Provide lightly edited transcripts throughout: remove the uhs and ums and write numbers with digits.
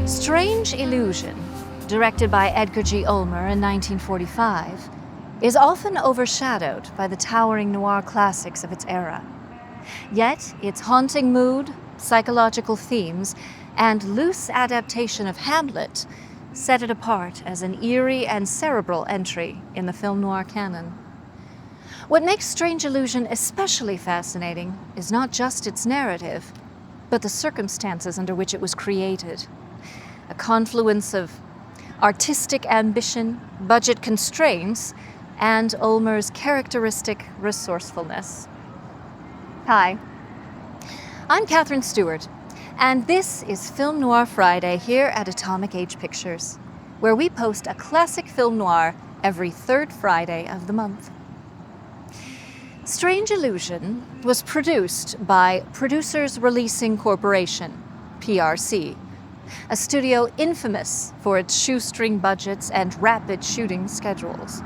Strange Illusion, directed by Edgar G. Ulmer in 1945, is often overshadowed by the towering noir classics of its era. Yet, its haunting mood, psychological themes, and loose adaptation of Hamlet set it apart as an eerie and cerebral entry in the film noir canon. What makes Strange Illusion especially fascinating is not just its narrative, but the circumstances under which it was created. A confluence of artistic ambition, budget constraints, and Ulmer's characteristic resourcefulness. Hi, I'm Catherine Stewart, and this is Film Noir Friday here at Atomic Age Pictures, where we post a classic film noir every third Friday of the month. Strange Illusion was produced by Producers Releasing Corporation, PRC, a studio infamous for its shoestring budgets and rapid shooting schedules.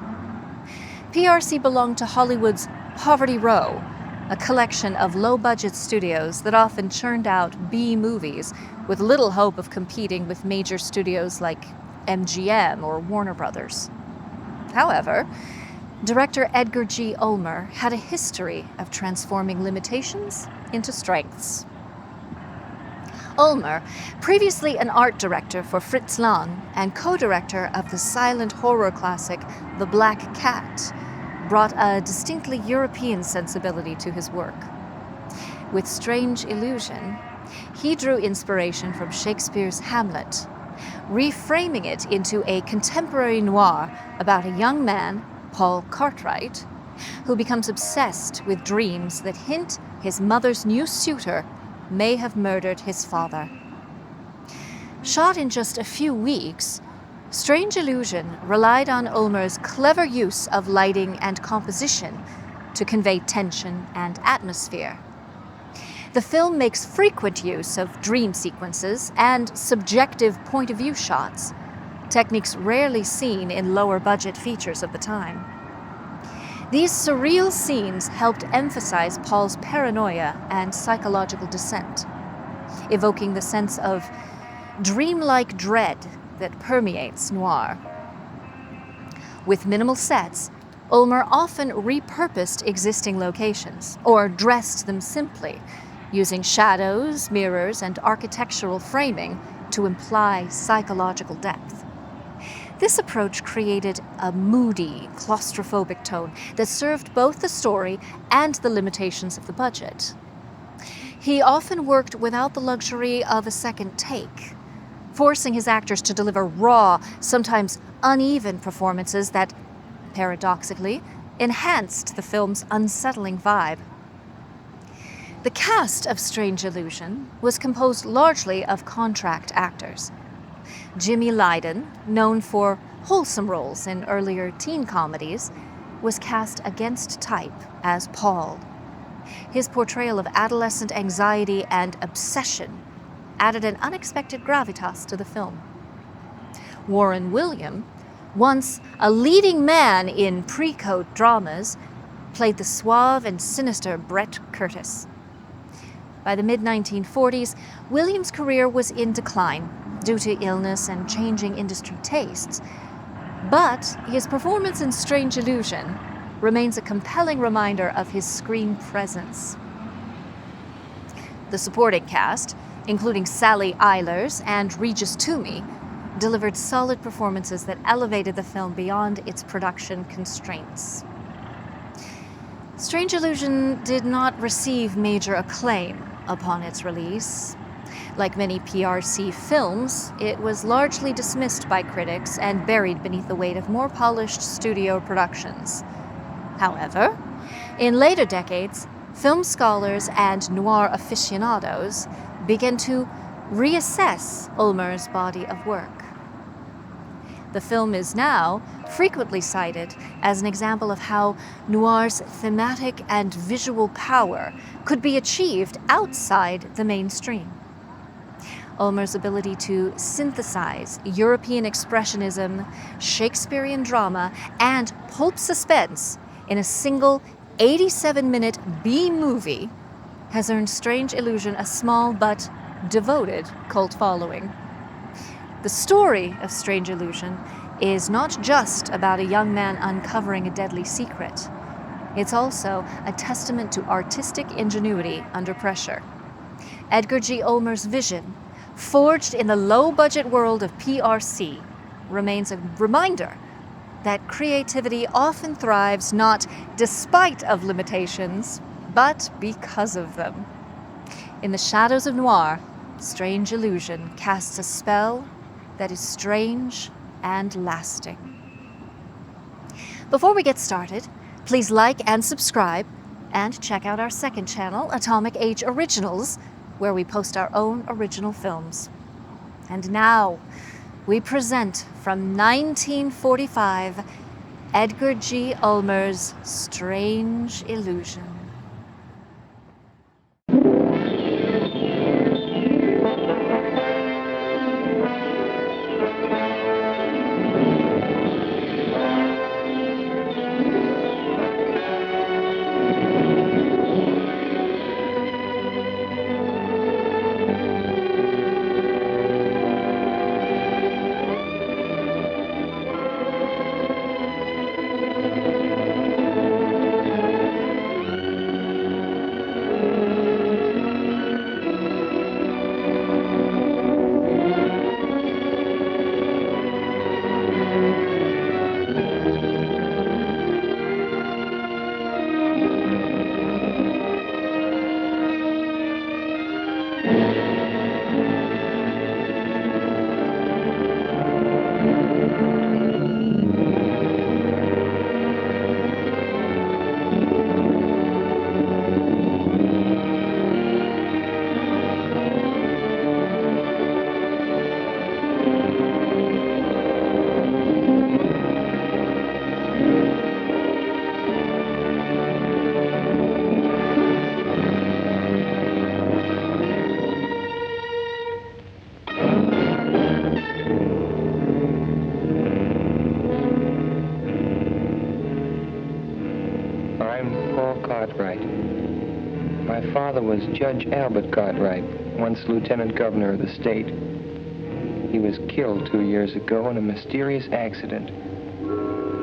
PRC belonged to Hollywood's Poverty Row, a collection of low-budget studios that often churned out B-movies with little hope of competing with major studios like MGM or Warner Brothers. However, director Edgar G. Ulmer had a history of transforming limitations into strengths. Ulmer, previously an art director for Fritz Lang and co-director of the silent horror classic The Black Cat, brought a distinctly European sensibility to his work. With Strange Illusion, he drew inspiration from Shakespeare's Hamlet, reframing it into a contemporary noir about a young man, Paul Cartwright, who becomes obsessed with dreams that hint his mother's new suitor may have murdered his father. Shot in just a few weeks, Strange Illusion relied on Ulmer's clever use of lighting and composition to convey tension and atmosphere. The film makes frequent use of dream sequences and subjective point-of-view shots, techniques rarely seen in lower-budget features of the time. These surreal scenes helped emphasize Paul's paranoia and psychological descent, evoking the sense of dreamlike dread that permeates noir. With minimal sets, Ulmer often repurposed existing locations or dressed them simply, using shadows, mirrors, and architectural framing to imply psychological depth. This approach created a moody, claustrophobic tone that served both the story and the limitations of the budget. He often worked without the luxury of a second take, forcing his actors to deliver raw, sometimes uneven performances that, paradoxically, enhanced the film's unsettling vibe. The cast of Strange Illusion was composed largely of contract actors. Jimmy Lydon, known for wholesome roles in earlier teen comedies, was cast against type as Paul. His portrayal of adolescent anxiety and obsession added an unexpected gravitas to the film. Warren William, once a leading man in pre-code dramas, played the suave and sinister Brett Curtis. By the mid-1940s, Williams' career was in decline due to illness and changing industry tastes. But his performance in Strange Illusion remains a compelling reminder of his screen presence. The supporting cast, including Sally Eilers and Regis Toomey, delivered solid performances that elevated the film beyond its production constraints. Strange Illusion did not receive major acclaim upon its release. Like many PRC films, it was largely dismissed by critics and buried beneath the weight of more polished studio productions. However, in later decades, film scholars and noir aficionados began to reassess Ulmer's body of work. The film is now frequently cited as an example of how noir's thematic and visual power could be achieved outside the mainstream. Ulmer's ability to synthesize European expressionism, Shakespearean drama, and pulp suspense in a single 87-minute B-movie has earned Strange Illusion a small but devoted cult following. The story of Strange Illusion is not just about a young man uncovering a deadly secret. It's also a testament to artistic ingenuity under pressure. Edgar G. Ulmer's vision, forged in the low-budget world of PRC, remains a reminder that creativity often thrives not despite of limitations, but because of them. In the shadows of Noir, Strange Illusion casts a spell that is strange and lasting. Before we get started, please like and subscribe, and check out our second channel, Atomic Age Originals, where we post our own original films. And now, we present from 1945, Edgar G. Ulmer's Strange Illusion. My father was Judge Albert Cartwright, once Lieutenant Governor of the state. He was killed 2 years ago in a mysterious accident.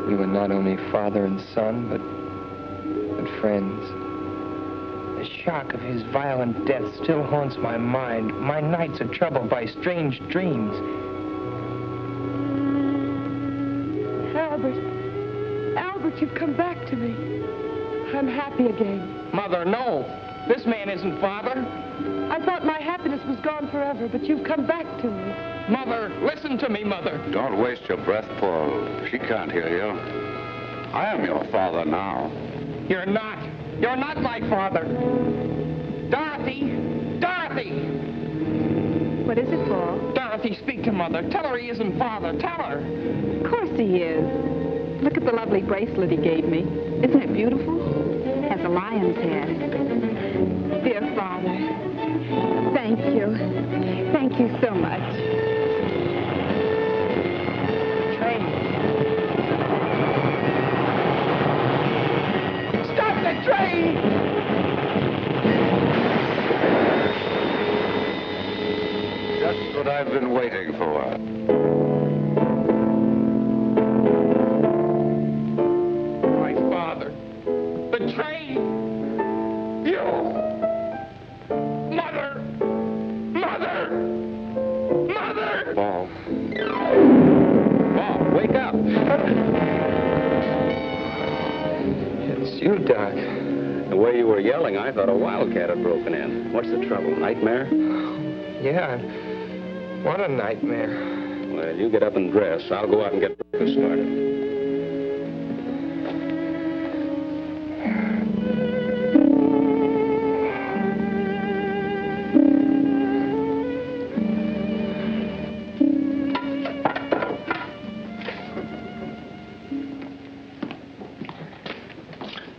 We were not only father and son, but friends. The shock of his violent death still haunts my mind. My nights are troubled by strange dreams. Albert, you've come back to me. I'm happy again. Mother, no. This man isn't father. I thought my happiness was gone forever, but you've come back to me. Mother, listen to me, Mother. Don't waste your breath, Paul. She can't hear you. I am your father now. You're not. You're not my father. Dorothy! Dorothy! What is it, Paul? Dorothy, speak to Mother. Tell her he isn't father. Tell her. Of course he is. Look at the lovely bracelet he gave me. Isn't it beautiful? Has a lion's head. Dear Father, thank you. Thank you so much. Train. Stop the train! Just what I've been waiting for. My father. The train! You! Mother! Mother! Mother! Paul. Paul, wake up! It's you, Doc. The way you were yelling, I thought a wildcat had broken in. What's the trouble? Nightmare? Yeah, what a nightmare. Well, you get up and dress. I'll go out and get breakfast started.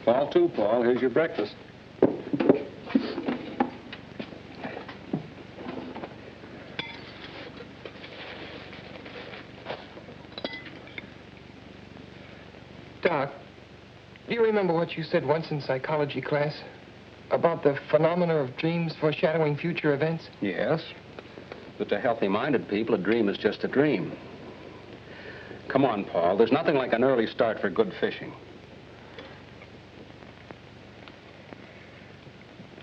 Fall to, Paul. Here's your breakfast. you remember what you said once in psychology class? About the phenomena of dreams foreshadowing future events? Yes. But to healthy-minded people, a dream is just a dream. Come on, Paul. There's nothing like an early start for good fishing.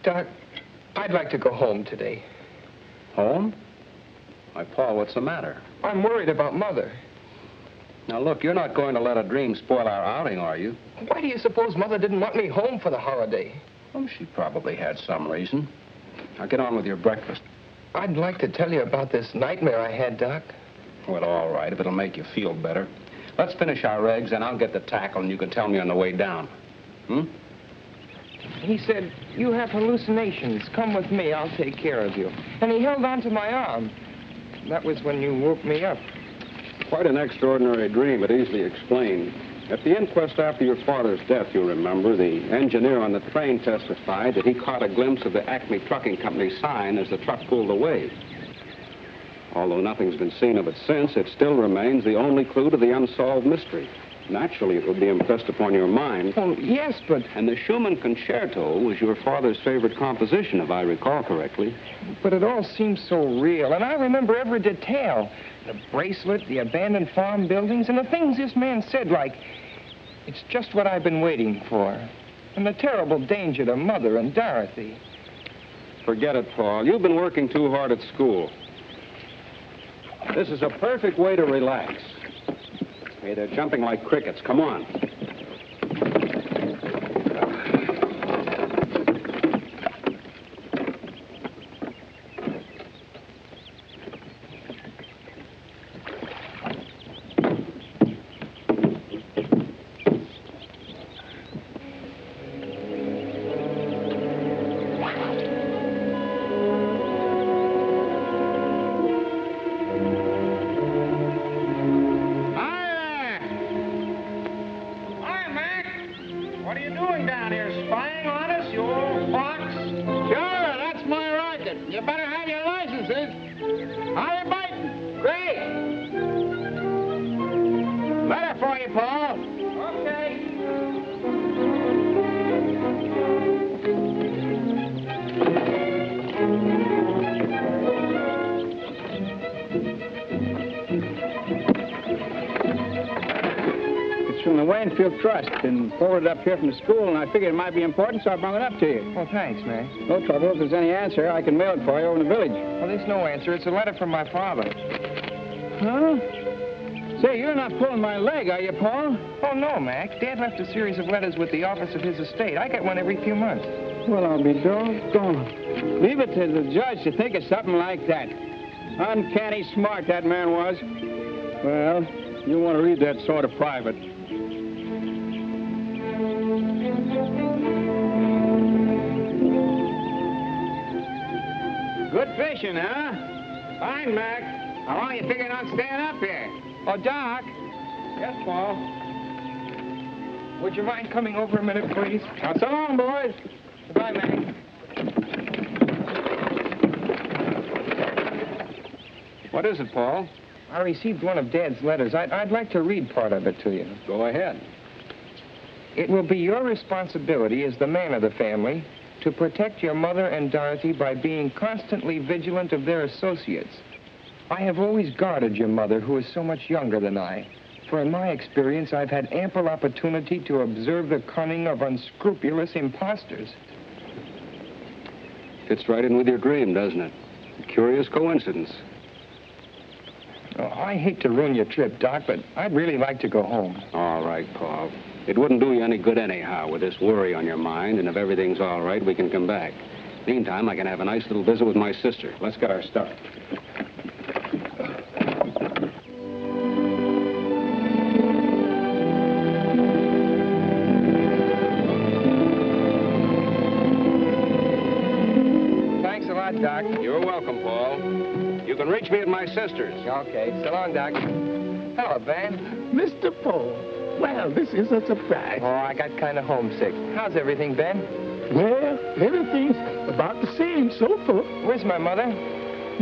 Doc, I'd like to go home today. Home? Why, Paul, what's the matter? I'm worried about Mother. Now, look, you're not going to let a dream spoil our outing, are you? Why do you suppose Mother didn't want me home for the holiday? Oh, she probably had some reason. Now, get on with your breakfast. I'd like to tell you about this nightmare I had, Doc. Well, all right, if it'll make you feel better. Let's finish our eggs, and I'll get the tackle, and you can tell me on the way down. Hmm? He said, you have hallucinations. Come with me. I'll take care of you. And he held onto my arm. That was when you woke me up. Quite an extraordinary dream, but easily explained. At the inquest after your father's death, you remember, the engineer on the train testified that he caught a glimpse of the Acme Trucking Company sign as the truck pulled away. Although nothing's been seen of it since, it still remains the only clue to the unsolved mystery. Naturally, it would be impressed upon your mind. Oh, yes, but... And the Schumann Concerto was your father's favorite composition, if I recall correctly. But it all seems so real, and I remember every detail. The bracelet, the abandoned farm buildings, and the things this man said, like, it's just what I've been waiting for. And the terrible danger to Mother and Dorothy. Forget it, Paul. You've been working too hard at school. This is a perfect way to relax. Hey, they're jumping like crickets. Come on. Trust and forwarded up here from the school, and I figured it might be important, so I brought it up to you. Oh, thanks, man. No trouble. If there's any answer, I can mail it for you over in the village. Well, there's no answer. It's a letter from my father. Huh? Say, you're not pulling my leg, are you, Paul? Oh, no, Mac. Dad left a series of letters with the office of his estate. I get one every few months. Well, I'll be doggone. Leave it to the judge to think of something like that. Uncanny smart that man was. Well, you want to read that sort of private. Good fishing, huh? Fine, Mac. How long are you figuring on staying up here? Oh, Doc. Yes, Paul. Would you mind coming over a minute, please? Now, so long, boys. Goodbye, Mac. What is it, Paul? I received one of Dad's letters. I'd like to read part of it to you. Go ahead. It will be your responsibility as the man of the family to protect your mother and Dorothy by being constantly vigilant of their associates. I have always guarded your mother, who is so much younger than I, for in my experience, I've had ample opportunity to observe the cunning of unscrupulous imposters. Fits right in with your dream, doesn't it? A curious coincidence. Oh, I hate to ruin your trip, Doc, but I'd really like to go home. All right, Paul. It wouldn't do you any good anyhow with this worry on your mind, and if everything's all right, we can come back. Meantime, I can have a nice little visit with my sister. Let's get our stuff. Thanks a lot, Doc. You're welcome, Paul. You can reach me at my sister's. Okay. So long, Doc. Hello, Ben. Mr. Paul. Well, this is a surprise. Oh, I got kind of homesick. How's everything, Ben? Well, everything's about the same so far. Where's my mother?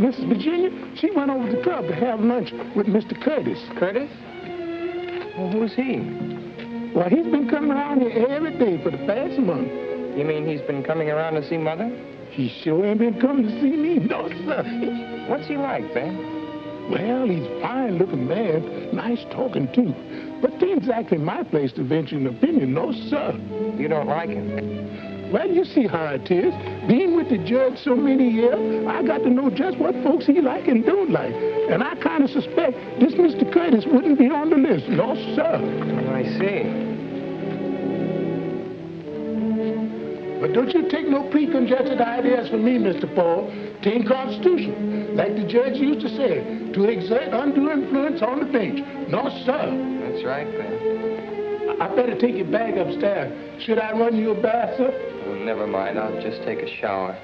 Mrs. Virginia, she went over to the club to have lunch with Mr. Curtis. Curtis? Well, who's he? Well, he's been coming around here every day for the past month. You mean he's been coming around to see Mother? He sure ain't been coming to see me, no, sir. What's he like, Ben? Well, he's a fine-looking man, nice talking, too. But it ain't exactly my place to venture an opinion, no, sir. You don't like him? Well, you see how it is. Being with the judge so many years, I got to know just what folks he like and don't like. And I kind of suspect this Mr. Curtis wouldn't be on the list, no, sir. I see. But don't you take no preconceived ideas from me, Mr. Paul. Tain't constitutional. Like the judge used to say, to exert undue influence on the bench. No, sir. That's right, Ben. I better take your bag upstairs. Should I run you a bath, sir? Oh, never mind. I'll just take a shower.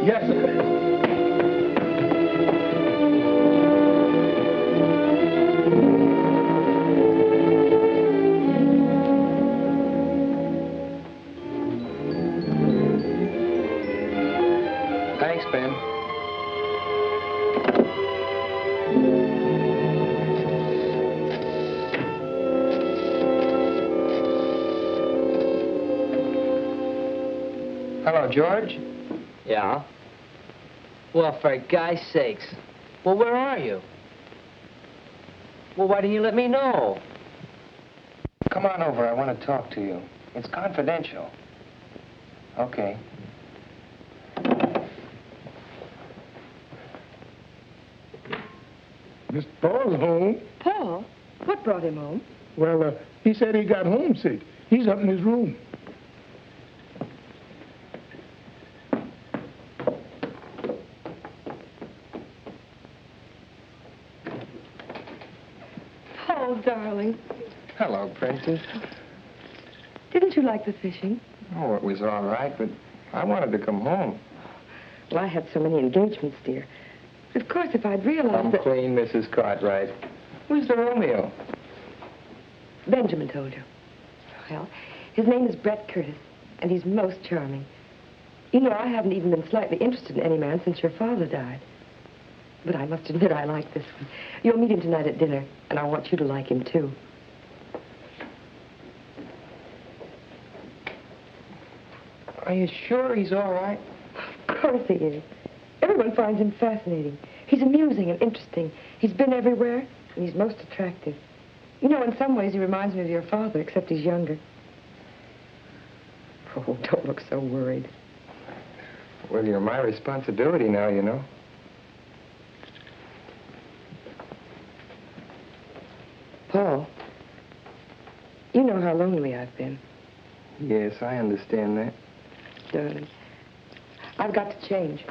Yes, sir. Thanks, Ben. Hello, George. Yeah? Well, for guy's sakes. Well, where are you? Well, why didn't you let me know? Come on over. I want to talk to you. It's confidential. Okay. Mr. Paul's home. Paul? What brought him home? Well, he said he got homesick. He's up in his room. Paul, darling. Hello, Princess. Didn't you like the fishing? Oh, it was all right, but I wanted to come home. Well, I had so many engagements, dear. Of course, if I'd realized Come that... clean, Mrs. Cartwright. Who's the Romeo? Benjamin told you. Well, his name is Brett Curtis, and he's most charming. You know, I haven't even been slightly interested in any man since your father died. But I must admit I like this one. You'll meet him tonight at dinner, and I want you to like him, too. Are you sure he's all right? Of course he is. Everyone finds him fascinating. He's amusing and interesting. He's been everywhere, and he's most attractive. You know, in some ways, he reminds me of your father, except he's younger. Oh, don't look so worried. Well, you're my responsibility now, you know. Paul, you know how lonely I've been. Yes, I understand that. Darling, I've got to change.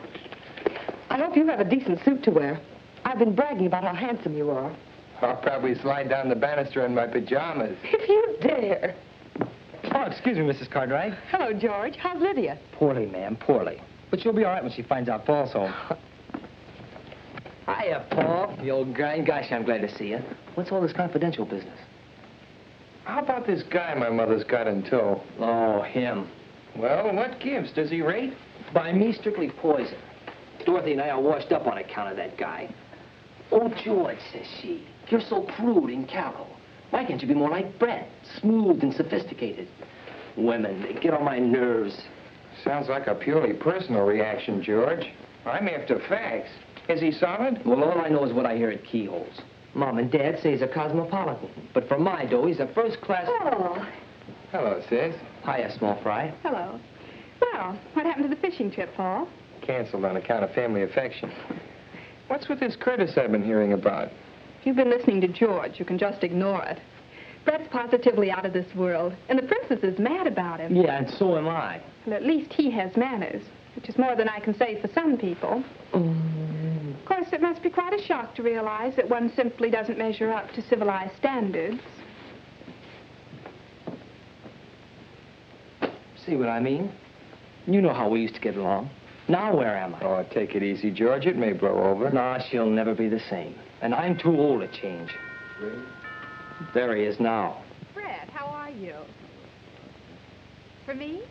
I hope you have a decent suit to wear. I've been bragging about how handsome you are. I'll probably slide down the banister in my pajamas. If you dare. Oh, excuse me, Mrs. Cartwright. Hello, George. How's Lydia? Poorly, ma'am, poorly. But she'll be all right when she finds out Paul's home. Hiya, Paul. The old grind. Gosh, I'm glad to see you. What's all this confidential business? How about this guy my mother's got in tow? Oh, him. Well, what gives? Does he rate? By me, strictly poison. Dorothy and I are washed up on account of that guy. Oh, George, says she, you're so crude and callow. Why can't you be more like Brett, smooth and sophisticated? Women, they get on my nerves. Sounds like a purely personal reaction, George. I'm after facts. Is he solid? Well, all I know is what I hear at keyholes. Mom and Dad say he's a cosmopolitan. But for my dough, he's a first-class... Oh. Hello, sis. Hiya, small fry. Hello. Well, what happened to the fishing trip, Paul? Canceled on account of family affection. What's with this Curtis I've been hearing about? You've been listening to George. You can just ignore it. Brett's positively out of this world, and the princess is mad about him. Yeah, and so am I. Well, at least he has manners, which is more than I can say for some people. Of course, it must be quite a shock to realize that one simply doesn't measure up to civilized standards. See what I mean? You know how we used to get along. Now where am I? Oh, take it easy, George. It may blow over. Nah, she'll never be the same. And I'm too old to change. There he is now. Fred, how are you? For me?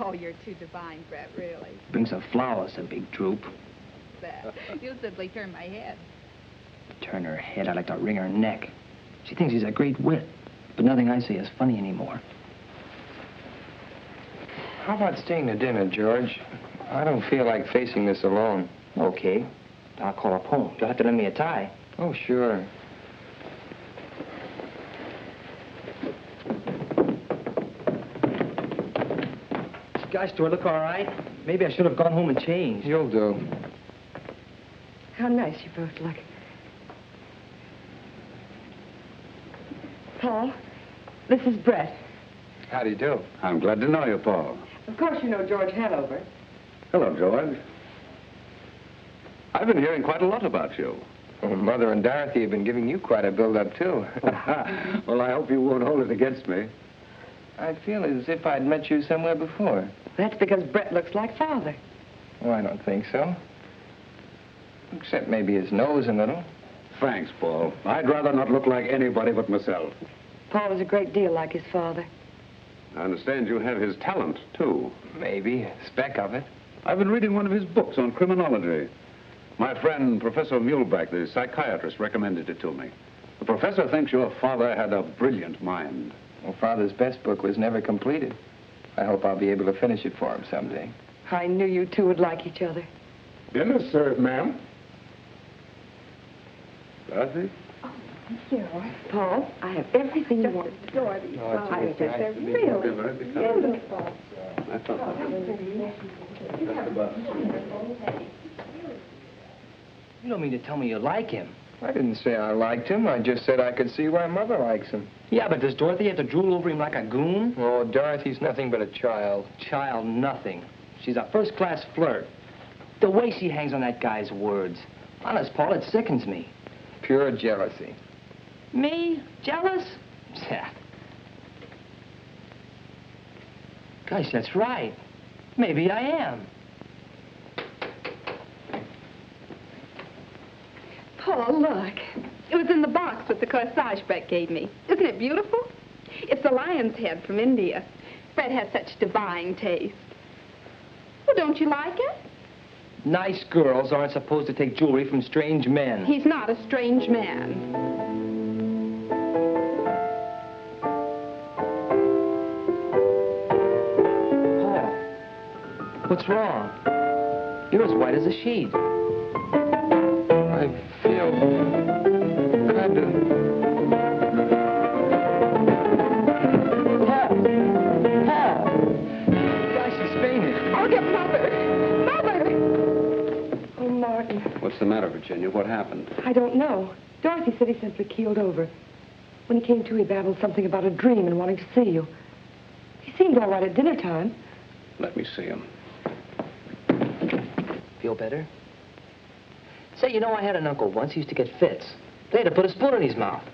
Oh, you're too divine, Brett, really. Bring some flowers, a big droop. That. You'll simply turn my head. Turn her head, I'd like to wring her neck. She thinks he's a great wit, but nothing I say is funny anymore. How about staying to dinner, George? I don't feel like facing this alone. Okay. I'll call up home. You'll have to lend me a tie. Oh, sure. Gosh, do I look all right? Maybe I should have gone home and changed. You'll do. How nice you both look. Paul, this is Brett. How do you do? I'm glad to know you, Paul. Of course you know George Hanover. Hello, George. I've been hearing quite a lot about you. Well, Mother and Dorothy have been giving you quite a build-up, too. Well, I hope you won't hold it against me. I feel as if I'd met you somewhere before. That's because Brett looks like Father. Oh, I don't think so. Except maybe his nose a little. Thanks, Paul. I'd rather not look like anybody but myself. Paul is a great deal like his father. I understand you have his talent, too. Maybe, a speck of it. I've been reading one of his books on criminology. My friend, Professor Muhlbeck, the psychiatrist, recommended it to me. The professor thinks your father had a brilliant mind. Well, Father's best book was never completed. I hope I'll be able to finish it for him someday. I knew you two would like each other. Dinner's served, ma'am. Dorothy? Here, Paul, I have everything you want. Dorothy. Oh, I it's just nice. really Beautiful. I thought You don't mean to tell me you like him. I didn't say I liked him. I just said I could see why Mother likes him. Yeah, but does Dorothy have to drool over him like a goon? Oh, Dorothy's nothing but a child. Child, nothing. She's a first-class flirt. The way she hangs on that guy's words. Honest, Paul, it sickens me. Pure jealousy. Me? Jealous? Yeah. Gosh, that's right. Maybe I am. Paul, look. It was in the box with the corsage Brett gave me. Isn't it beautiful? It's a lion's head from India. Brett has such divine taste. Well, don't you like it? Nice girls aren't supposed to take jewelry from strange men. He's not a strange man. Paul, what's wrong? You're as white as a sheet. I feel kind of... Paul! Gosh, she's fainted. I'll get Mother. Mother! Oh, Martin, What's the matter, Virginia? What happened? I don't know. Dorothy said he simply keeled over. When he came to, he babbled something about a dream and wanting to see you. He seemed all right at dinner time. Let me see him. Feel better? Say, you know, I had an uncle once. He used to get fits. They had to put a spoon in his mouth.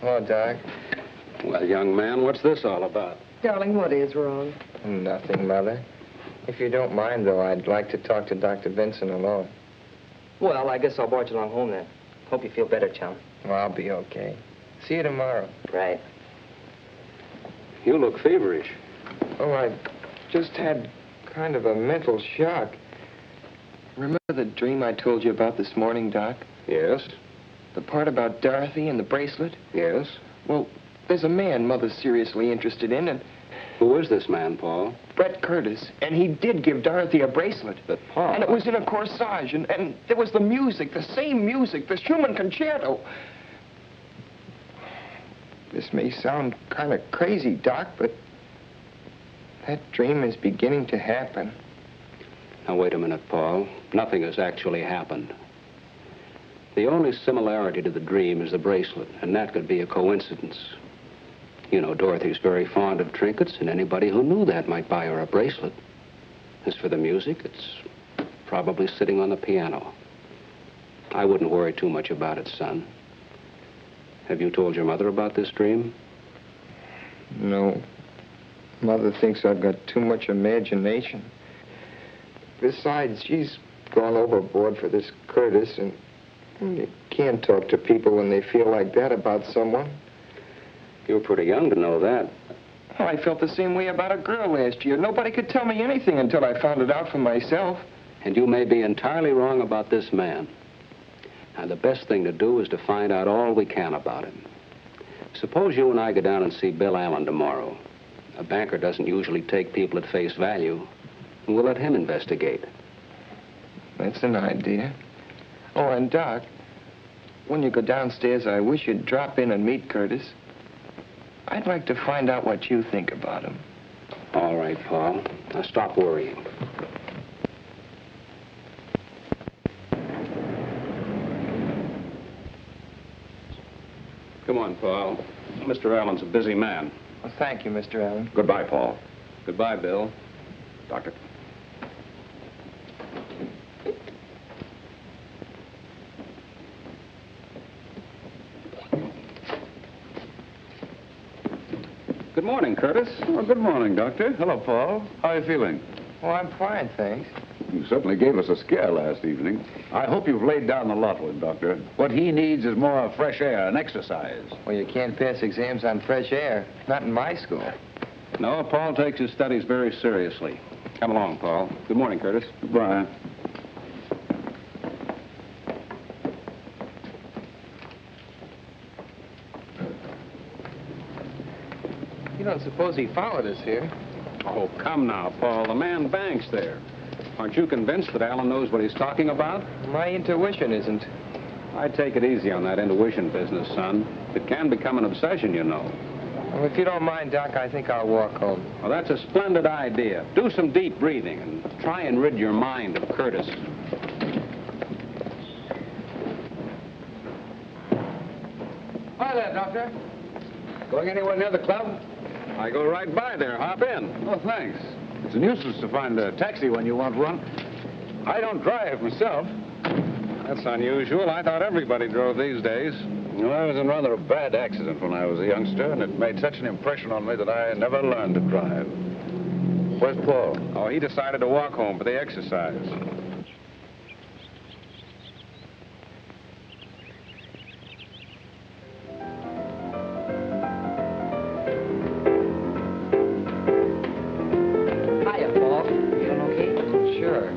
Hello, Doc. Well, young man, what's this all about? Darling, what is wrong? Nothing, Mother. If you don't mind, though, I'd like to talk to Dr. Vincent alone. Well, I guess I'll barge along home then. Hope you feel better, chum. Well, I'll be okay. See you tomorrow. Right. You look feverish. Oh, I just had kind of a mental shock. Remember the dream I told you about this morning, Doc? Yes? The part about Dorothy and the bracelet? Yes? Well, there's a man Mother's seriously interested in, and Who is this man, Paul? Brett Curtis, and he did give Dorothy a bracelet. But, Paul... And it was in a corsage, and there was the music, the same music, the Schumann concerto. This may sound kind of crazy, Doc, but that dream is beginning to happen. Now, wait a minute, Paul. Nothing has actually happened. The only similarity to the dream is the bracelet, and that could be a coincidence. You know, Dorothy's very fond of trinkets, and anybody who knew that might buy her a bracelet. As for the music, it's probably sitting on the piano. I wouldn't worry too much about it, son. Have you told your mother about this dream? No. Mother thinks I've got too much imagination. Besides, she's gone overboard for this Curtis, and you can't talk to people when they feel like that about someone. You're pretty young to know that. Oh, I felt the same way about a girl last year. Nobody could tell me anything until I found it out for myself. And you may be entirely wrong about this man. And the best thing to do is to find out all we can about him. Suppose you and I go down and see Bill Allen tomorrow. A banker doesn't usually take people at face value. And we'll let him investigate. That's an idea. Oh, and Doc, when you go downstairs, I wish you'd drop in and meet Curtis. I'd like to find out what you think about him. All right, Paul. Now stop worrying. Come on, Paul. Mr. Allen's a busy man. Well, thank you, Mr. Allen. Goodbye, Paul. Goodbye, Bill. Doctor. Good morning, Curtis. Well, good morning, Doctor. Hello, Paul. How are you feeling? Oh, I'm fine, thanks. You certainly gave us a scare last evening. I hope you've laid down the lot with him, Doctor. What he needs is more fresh air and exercise. Well, you can't pass exams on fresh air. Not in my school. No, Paul takes his studies very seriously. Come along, Paul. Good morning, Curtis. Goodbye. You don't suppose he followed us here? Oh, come now, Paul. The man banks there. Aren't you convinced that Allen knows what he's talking about? My intuition isn't. I'd take it easy on that intuition business, son. It can become an obsession, you know. Well, if you don't mind, Doc, I think I'll walk home. Well, that's a splendid idea. Do some deep breathing and try and rid your mind of Curtis. Hi there, Doctor. Going anywhere near the club? I go right by there. Hop in. Oh, thanks. It's a nuisance to find a taxi when you want one. I don't drive myself. That's unusual. I thought everybody drove these days. Well, I was in rather a bad accident when I was a youngster, and it made such an impression on me that I never learned to drive. Where's Paul? Oh, he decided to walk home for the exercise. Hiya, Paul. Feeling okay? Sure.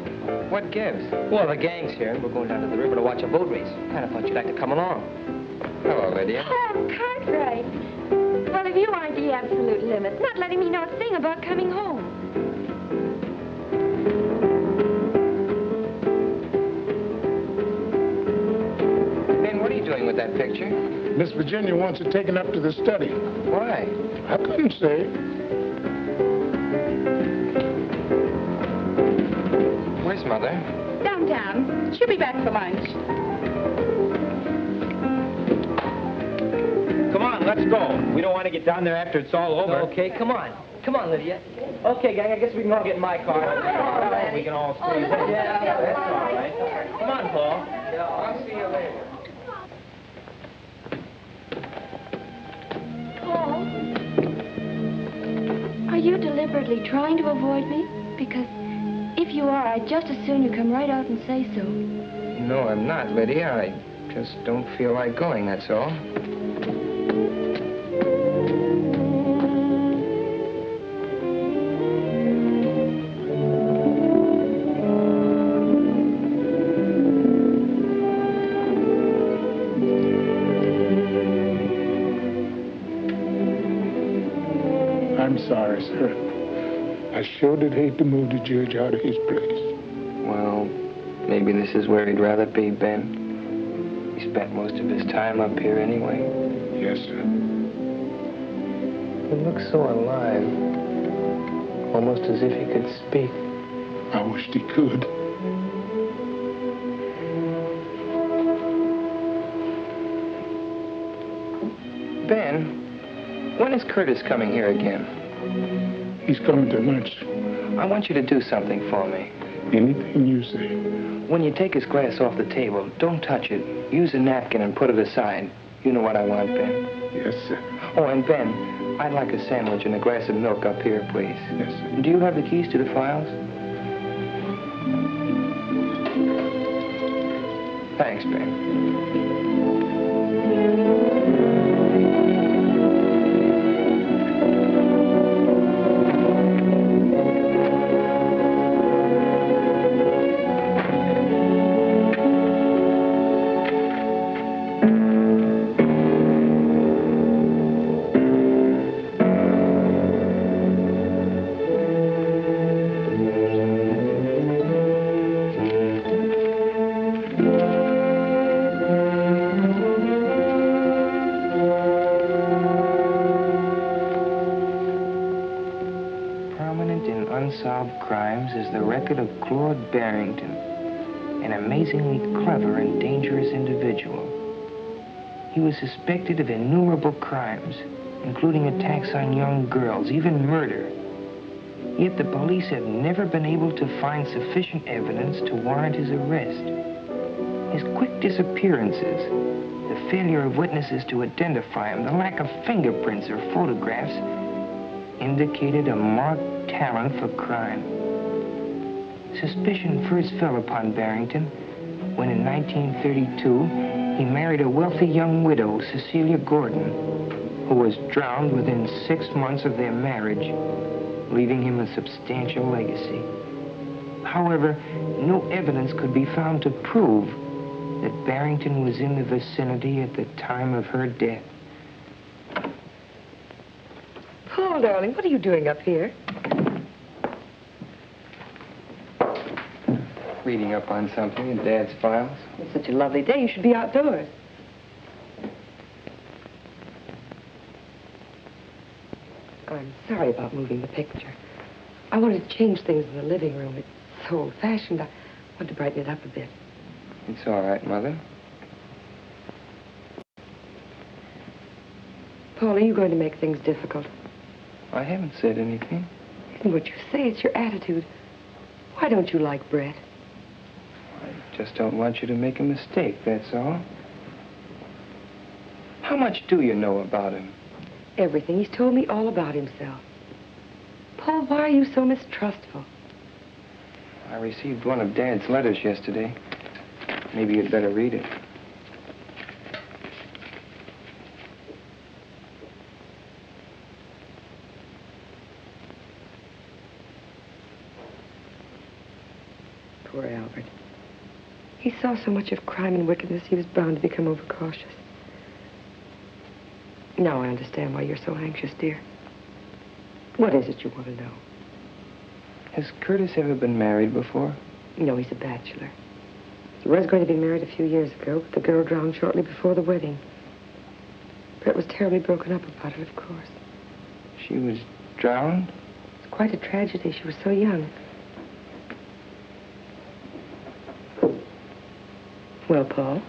What gives? Well, the gang's here, and we're going down to the river to watch a boat race. Kind of thought you'd like to come along. Hello, Lydia. Oh, Cartwright. Well, if you aren't the absolute limit, not letting me know a thing about coming home. Ben, what are you doing with that picture? Miss Virginia wants it taken up to the study. Why? I couldn't say. Where's Mother? Downtown. She'll be back for lunch. Come on, let's go. We don't want to get down there after it's all over. Okay, come on. Come on, Lydia. Okay, gang, I guess we can all get in my car. We can all stay there. Yeah, that's all right. Come on, Paul. Yeah, I'll see you later. Paul, are you deliberately trying to avoid me? Because if you are, I'd just as soon you come right out and say so. No, I'm not, Lydia. I just don't feel like going, that's all. I'm sorry, sir. I sure did hate to move the judge out of his place. Well, maybe this is where he'd rather be, Ben. He spent most of his time up here anyway. Yes, sir. He looks so alive. Almost as if he could speak. I wished he could. Ben, when is Curtis coming here again? He's coming to lunch. I want you to do something for me. Anything you say. When you take his glass off the table, don't touch it. Use a napkin and put it aside. You know what I want, Ben. Yes, sir. Oh, and Ben, I'd like a sandwich and a glass of milk up here, please. Yes, sir. Do you have the keys to the files? Thanks, Ben. unsolved crimes is the record of Claude Barrington, an amazingly clever and dangerous individual. He was suspected of innumerable crimes, including attacks on young girls, even murder. Yet the police have never been able to find sufficient evidence to warrant his arrest. His quick disappearances, the failure of witnesses to identify him, the lack of fingerprints or photographs, indicated a marked talent for crime. Suspicion first fell upon Barrington when in 1932 he married a wealthy young widow, Cecilia Gordon, who was drowned within 6 months of their marriage, leaving him a substantial legacy. However, no evidence could be found to prove that Barrington was in the vicinity at the time of her death. Paul, darling, what are you doing up here? Reading up on something in Dad's files. It's such a lovely day. You should be outdoors. I'm sorry about moving the picture. I wanted to change things in the living room. It's so old-fashioned. I wanted to brighten it up a bit. It's all right, Mother. Paul, are you going to make things difficult? I haven't said anything. It isn't what you say, it's your attitude. Why don't you like Brett? I just don't want you to make a mistake, that's all. How much do you know about him? Everything. He's told me all about himself. Paul, why are you so mistrustful? I received one of Dad's letters yesterday. Maybe you'd better read it. Poor Albert. He saw so much of crime and wickedness, he was bound to become overcautious. Now I understand why you're so anxious, dear. What is it you want to know? Has Curtis ever been married before? No, he's a bachelor. He was going to be married a few years ago, but the girl drowned shortly before the wedding. Brett was terribly broken up about it, of course. She was drowned? It's quite a tragedy. She was so young. Well, Paul,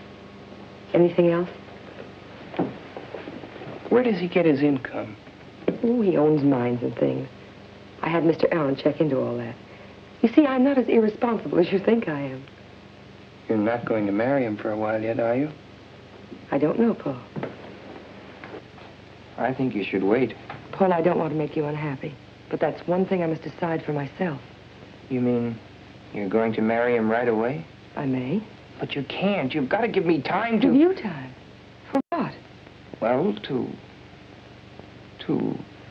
anything else? Where does he get his income? Oh, he owns mines and things. I had Mr. Allen check into all that. You see, I'm not as irresponsible as you think I am. You're not going to marry him for a while yet, are you? I don't know, Paul. I think you should wait. Paul, I don't want to make you unhappy. But that's one thing I must decide for myself. You mean you're going to marry him right away? I may. But you can't. You've got to give me time to... Give you time? For what? Well, to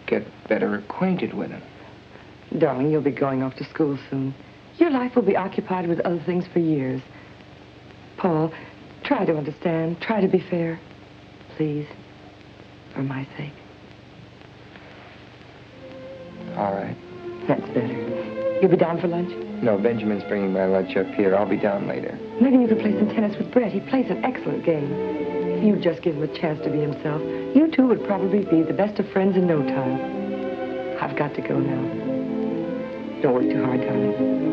get better acquainted with him. Darling, you'll be going off to school soon. Your life will be occupied with other things for years. Paul, try to understand. Try to be fair. Please. For my sake. All right. That's better. You'll be down for lunch? No, Benjamin's bringing my lunch up here. I'll be down later. Maybe you could play some tennis with Brett. He plays an excellent game. If you'd just give him a chance to be himself, you two would probably be the best of friends in no time. I've got to go now. Don't work too hard, darling.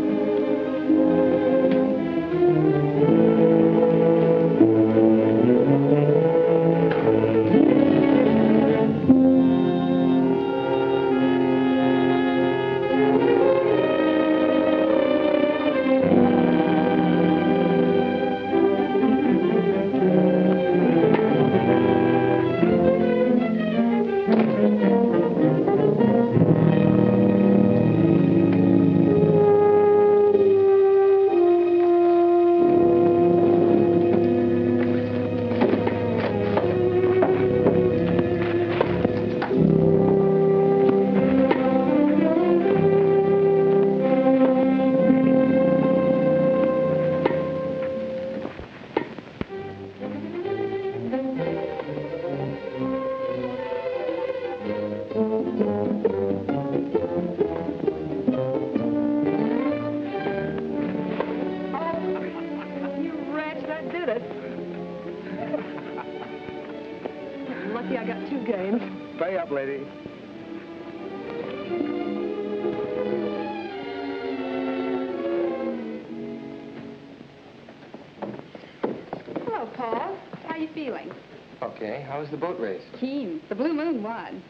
How was the boat race? Keen. The Blue Moon won.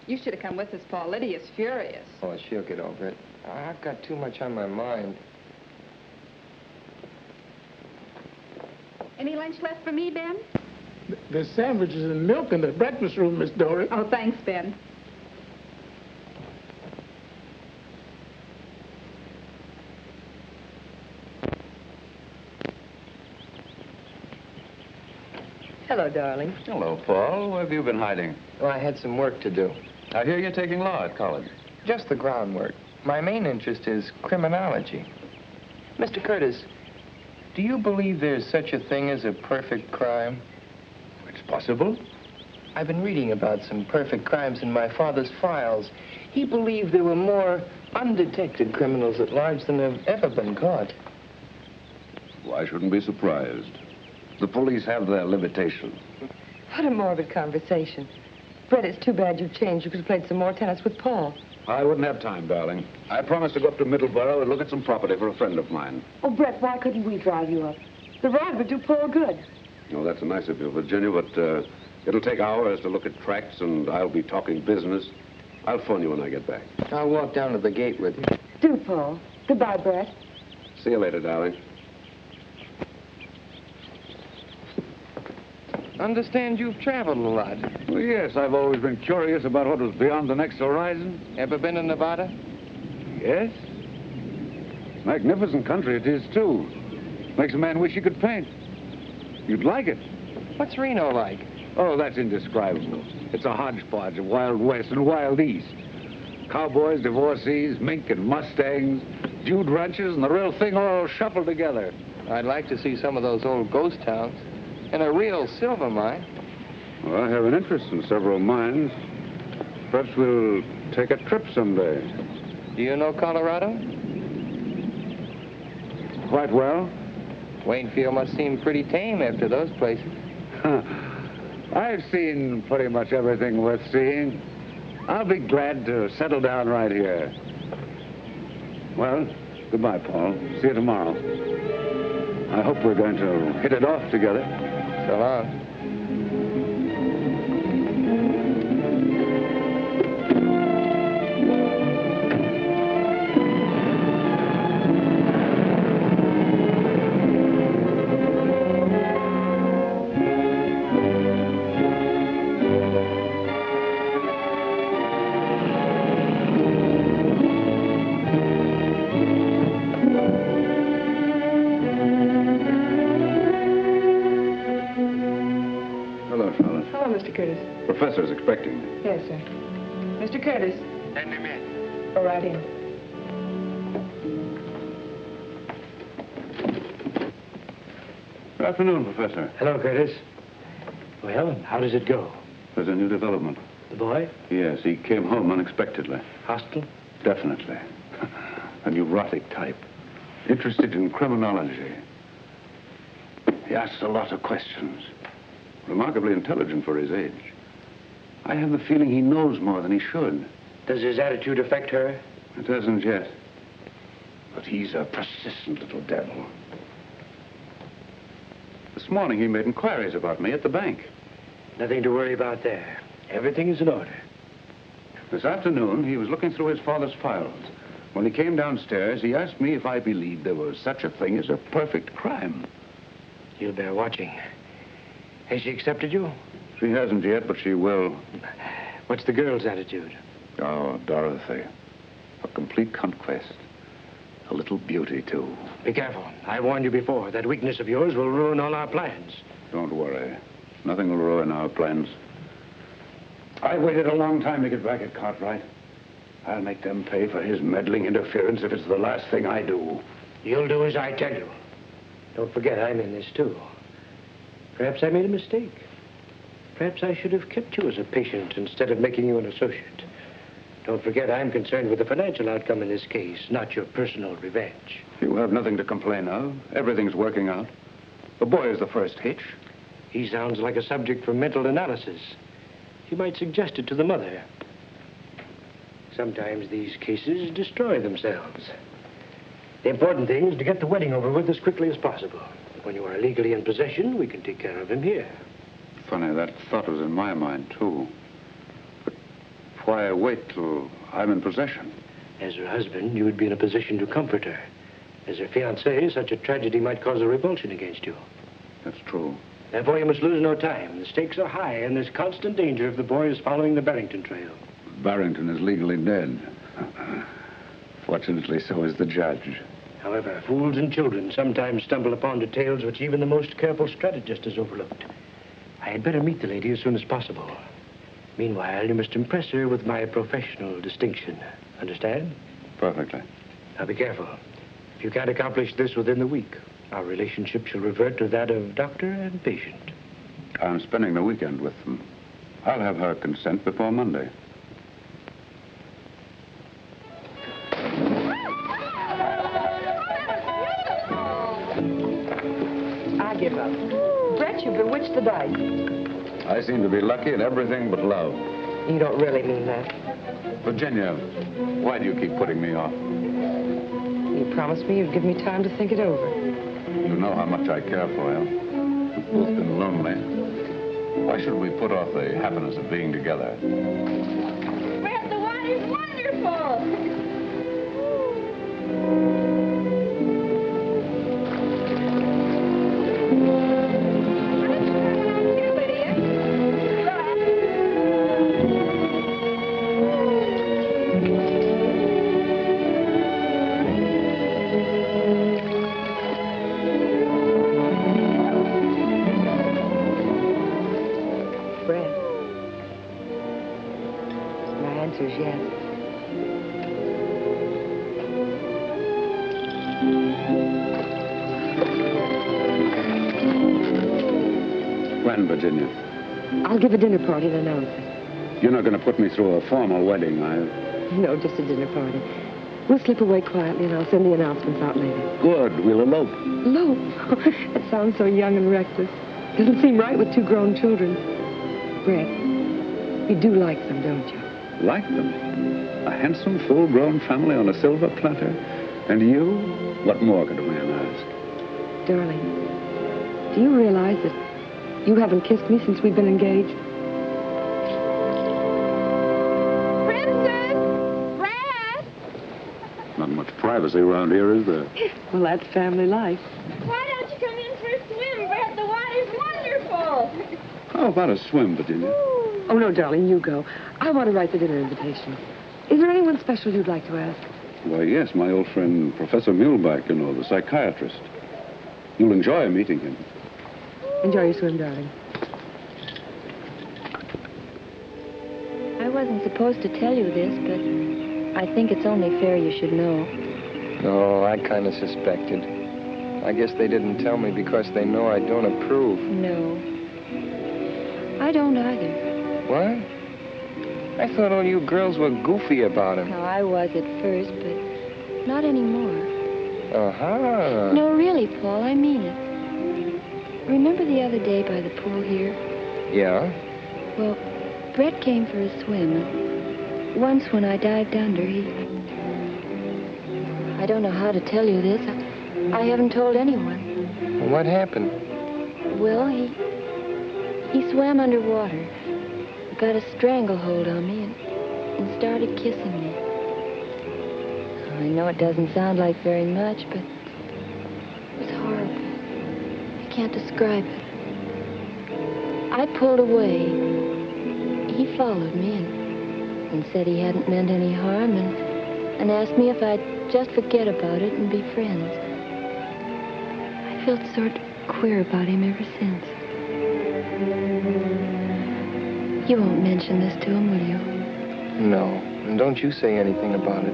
You should have come with us, Paul. Lydia's furious. Oh, she'll get over it. I've got too much on my mind. Any lunch left for me, Ben? There's sandwiches and milk in the breakfast room, Miss Dory. Oh, thanks, Ben. Hello, darling. Hello, Paul. Where have you been hiding? Well, I had some work to do. I hear you're taking law at college. Just the groundwork. My main interest is criminology. Mr. Curtis, do you believe there's such a thing as a perfect crime? It's possible. I've been reading about some perfect crimes in my father's files. He believed there were more undetected criminals at large than have ever been caught. Well, I shouldn't be surprised. The police have their limitations. What a morbid conversation. Brett, it's too bad you've changed. You could have played some more tennis with Paul. I wouldn't have time, darling. I promised to go up to Middleborough and look at some property for a friend of mine. Oh, Brett, why couldn't we drive you up? The ride would do Paul good. Oh, that's nice of you, Virginia, but it'll take hours to look at tracks, and I'll be talking business. I'll phone you when I get back. I'll walk down to the gate with you. Do, Paul. Goodbye, Brett. See you later, darling. Understand you've traveled a lot. Well, yes, I've always been curious about what was beyond the next horizon. Ever been in Nevada? Yes. Magnificent country it is, too. Makes a man wish he could paint. You'd like it. What's Reno like? Oh, that's indescribable. It's a hodgepodge of Wild West and Wild East. Cowboys, divorcees, mink and mustangs, Jude ranches, and the real thing all shuffled together. I'd like to see some of those old ghost towns. And a real silver mine. Well, I have an interest in several mines. Perhaps we'll take a trip someday. Do you know Colorado? Quite well. Waynfield must seem pretty tame after those places. I've seen pretty much everything worth seeing. I'll be glad to settle down right here. Well, goodbye, Paul. See you tomorrow. I hope we're going to hit it off together. So long. Professor's expecting me. Yes, sir. Mr. Curtis. Send him in. Go right in. Good afternoon, Professor. Hello, Curtis. Well, how does it go? There's a new development. The boy? Yes, he came home unexpectedly. Hostile? Definitely. A neurotic type. Interested in criminology. He asks a lot of questions. Remarkably intelligent for his age. I have the feeling he knows more than he should. Does his attitude affect her? It hasn't yet. But he's a persistent little devil. This morning he made inquiries about me at the bank. Nothing to worry about there. Everything is in order. This afternoon, he was looking through his father's files. When he came downstairs, he asked me if I believed there was such a thing as a perfect crime. You'll bear watching. Has she accepted you? She hasn't yet, but she will. What's the girl's attitude? Oh, Dorothy. A complete conquest. A little beauty, too. Be careful. I warned you before. That weakness of yours will ruin all our plans. Don't worry. Nothing will ruin our plans. I waited a long time to get back at Cartwright. I'll make them pay for his meddling interference if it's the last thing I do. You'll do as I tell you. Don't forget, I'm in this, too. Perhaps I made a mistake. Perhaps I should have kept you as a patient instead of making you an associate. Don't forget, I'm concerned with the financial outcome in this case, not your personal revenge. You have nothing to complain of. Everything's working out. The boy is the first hitch. He sounds like a subject for mental analysis. You might suggest it to the mother. Sometimes these cases destroy themselves. The important thing is to get the wedding over with as quickly as possible. When you are legally in possession, we can take care of him here. Funny, that thought was in my mind, too. But why wait till I'm in possession? As her husband, you would be in a position to comfort her. As her fiancé, such a tragedy might cause a revulsion against you. That's true. Therefore, you must lose no time. The stakes are high, and there's constant danger if the boy is following the Barrington trail. Barrington is legally dead. Fortunately, so is the judge. However, fools and children sometimes stumble upon details which even the most careful strategist has overlooked. I had better meet the lady as soon as possible. Meanwhile, you must impress her with my professional distinction. Understand? Perfectly. Now, be careful. If you can't accomplish this within the week, our relationship shall revert to that of doctor and patient. I'm spending the weekend with them. I'll have her consent before Monday. I give up. Brett, you bewitched the dice. I seem to be lucky in everything but love. You don't really mean that. Virginia, why do you keep putting me off? You promised me you'd give me time to think it over. You know how much I care for you. We've both been lonely. Why should we put off the happiness of being together? Brett, the water's wonderful. When, Virginia? I'll give a dinner party and announce it. You're not going to put me through a formal wedding, are you? No, just a dinner party. We'll slip away quietly and I'll send the announcements out later. Good. We'll elope. Elope? That sounds so young and reckless. Doesn't seem right with two grown children. Brett, you do like them, don't you? Like them? A handsome, full-grown family on a silver platter? And you? What more could a man ask? Darling, do you realize that you haven't kissed me since we've been engaged? Princess! Brad! Not much privacy around here, is there? Well, that's family life. Why don't you come in for a swim, Brad? The water's wonderful. How about a swim, Virginia? Oh, no, darling, you go. I want to write the dinner invitation. Is there anyone special you'd like to ask? Why, yes, my old friend, Professor Muehlbach, you know, the psychiatrist. You'll enjoy meeting him. Enjoy your swim, darling. I wasn't supposed to tell you this, but I think it's only fair you should know. Oh, I kind of suspected. I guess they didn't tell me because they know I don't approve. No. I don't either. What? I thought all you girls were goofy about him. No, I was at first, but not anymore. Uh-huh. No, really, Paul, I mean it. Remember the other day by the pool here? Yeah? Well, Brett came for a swim. Once when I dived under, I don't know how to tell you this. I haven't told anyone. What happened? Well, he swam underwater, got a stranglehold on me, and started kissing me. I know it doesn't sound like very much, but it was horrible. I can't describe it. I pulled away. He followed me and said he hadn't meant any harm and asked me if I'd just forget about it and be friends. I felt sort of queer about him ever since. You won't mention this to him, will you? No. And don't you say anything about it.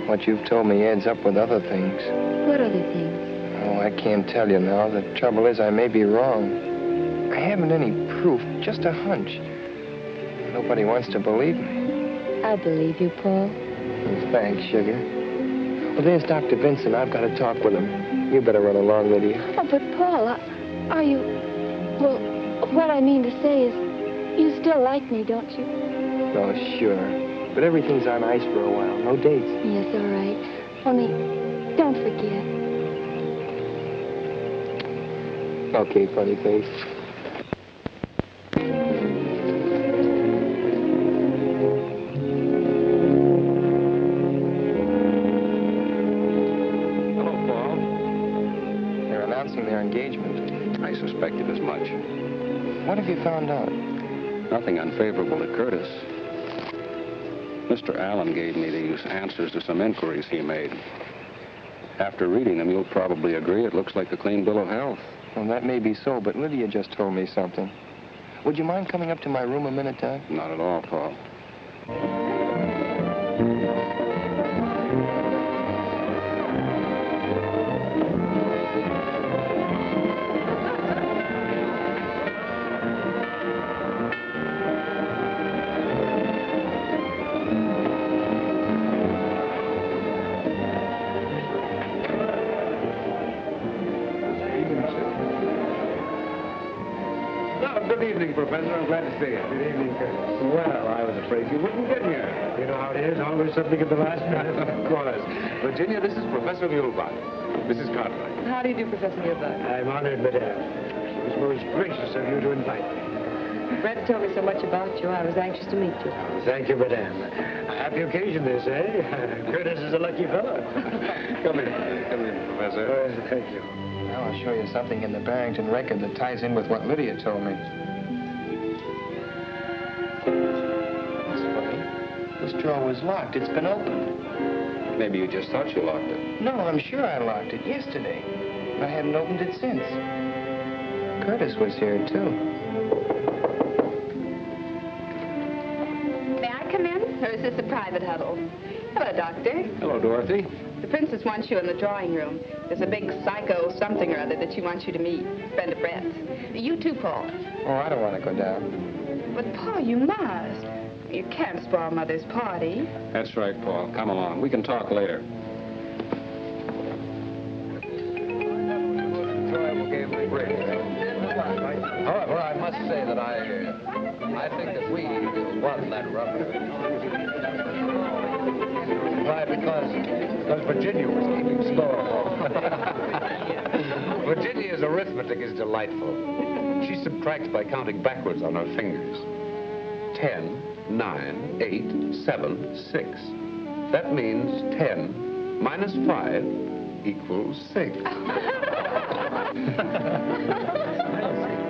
What you've told me adds up with other things. What other things? Oh, I can't tell you now. The trouble is I may be wrong. I haven't any proof, just a hunch. Nobody wants to believe me. I believe you, Paul. Thanks, sugar. Well, there's Dr. Vincent. I've got to talk with him. You better run along, Lydia. Oh, but Paul, are you... Well, what I mean to say is, you still like me, don't you? Oh, sure. But everything's on ice for a while. No dates. Yes, all right. Only, don't forget. Okay, funny face. their engagement. I suspected as much. What have you found out? Nothing unfavorable to Curtis. Mr. Allen gave me these answers to some inquiries he made. After reading them, you'll probably agree it looks like a clean bill of health. Well, that may be so, but Lydia just told me something. Would you mind coming up to my room a minute, Doc? Not at all, Paul. Good evening, Professor. I'm glad to see you. Good evening, Curtis. Well, I was afraid you wouldn't get here. You know how it is, always something at the last minute. Of course. Virginia, this is Professor Mulebach. Mrs. Cartwright. How do you do, Professor Mulebach? I'm honored, madame. It was most gracious of you to invite me. Brett told me so much about you, I was anxious to meet you. Oh, thank you, madame. A happy occasion, this, eh? Curtis is a lucky fellow. Come in. Come in, Professor. Thank you. Now I'll show you something in the Barrington record that ties in with what Lydia told me. That's funny. This drawer was locked. It's been opened. Maybe you just thought you locked it. No, I'm sure I locked it yesterday. I haven't opened it since. Curtis was here, too. May I come in, or is this a private huddle? Hello, Doctor. Hello, Dorothy. The princess wants you in the drawing room. There's a big psycho something or other that she wants you to meet. Friend of Brett's. You too, Paul. Oh, I don't want to go down. But, Paul, you must. You can't spoil Mother's party. That's right, Paul. Come along. We can talk later. However, I must say that I think that we won that rubber. Why? Because Virginia was keeping score. Virginia's arithmetic is delightful. She subtracts by counting backwards on her fingers. 10, 9, 8, 7, 6. That means 10 minus 5 equals 6.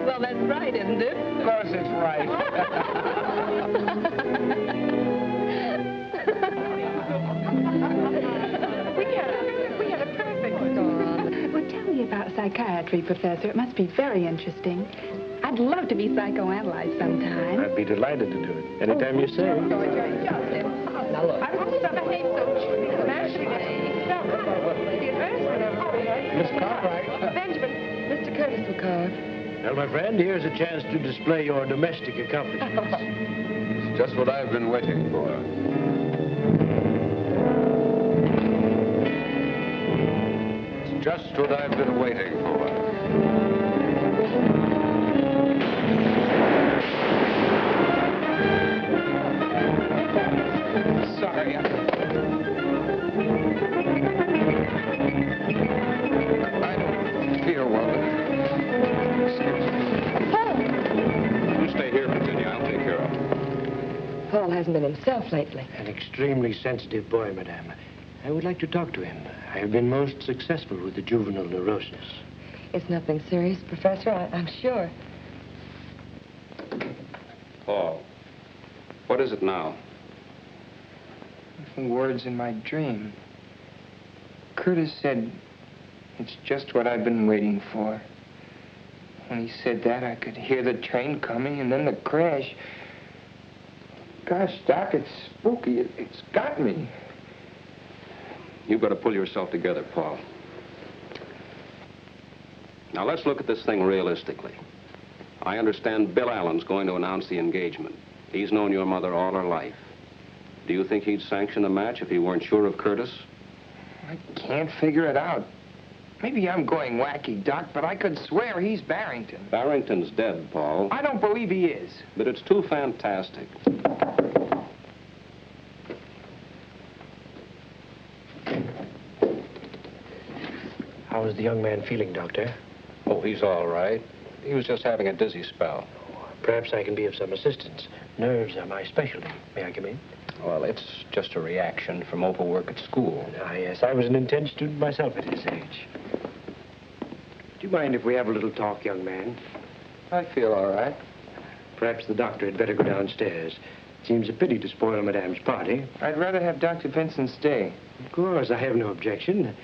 Well, that's right, isn't it? Of course it's right. We had a perfect score. Well, tell me about psychiatry, Professor. It must be very interesting. I'd love to be psychoanalyzed sometime. I'd be delighted to do it. Anytime you say. Now, look. I want you to behave so naturally. Miss Cartwright. Benjamin, Mr. Curtis will call. Well, my friend, here's a chance to display your domestic accomplishments. It's just what I've been waiting for. It's just what I've been waiting for. Sorry. I don't feel well. You stay here, Virginia. I'll take care of him. Paul hasn't been himself lately. An extremely sensitive boy, madame. I would like to talk to him. I have been most successful with the juvenile neurosis. It's nothing serious, Professor, I'm sure. Paul, what is it now? Words in my dream. Curtis said, "It's just what I've been waiting for." When he said that, I could hear the train coming and then the crash. Gosh, Doc, it's spooky. It's got me. You've got to pull yourself together, Paul. Now, let's look at this thing realistically. I understand Bill Allen's going to announce the engagement. He's known your mother all her life. Do you think he'd sanction a match if he weren't sure of Curtis? I can't figure it out. Maybe I'm going wacky, Doc, but I could swear he's Barrington. Barrington's dead, Paul. I don't believe he is. But it's too fantastic. How is the young man feeling, Doctor? Oh, he's all right. He was just having a dizzy spell. Perhaps I can be of some assistance. Nerves are my specialty. May I come in? Well, it's just a reaction from overwork at school. Ah, yes. I was an intense student myself at his age. Do you mind if we have a little talk, young man? I feel all right. Perhaps the doctor had better go downstairs. Seems a pity to spoil Madame's party. I'd rather have Dr. Vincent stay. Of course, I have no objection.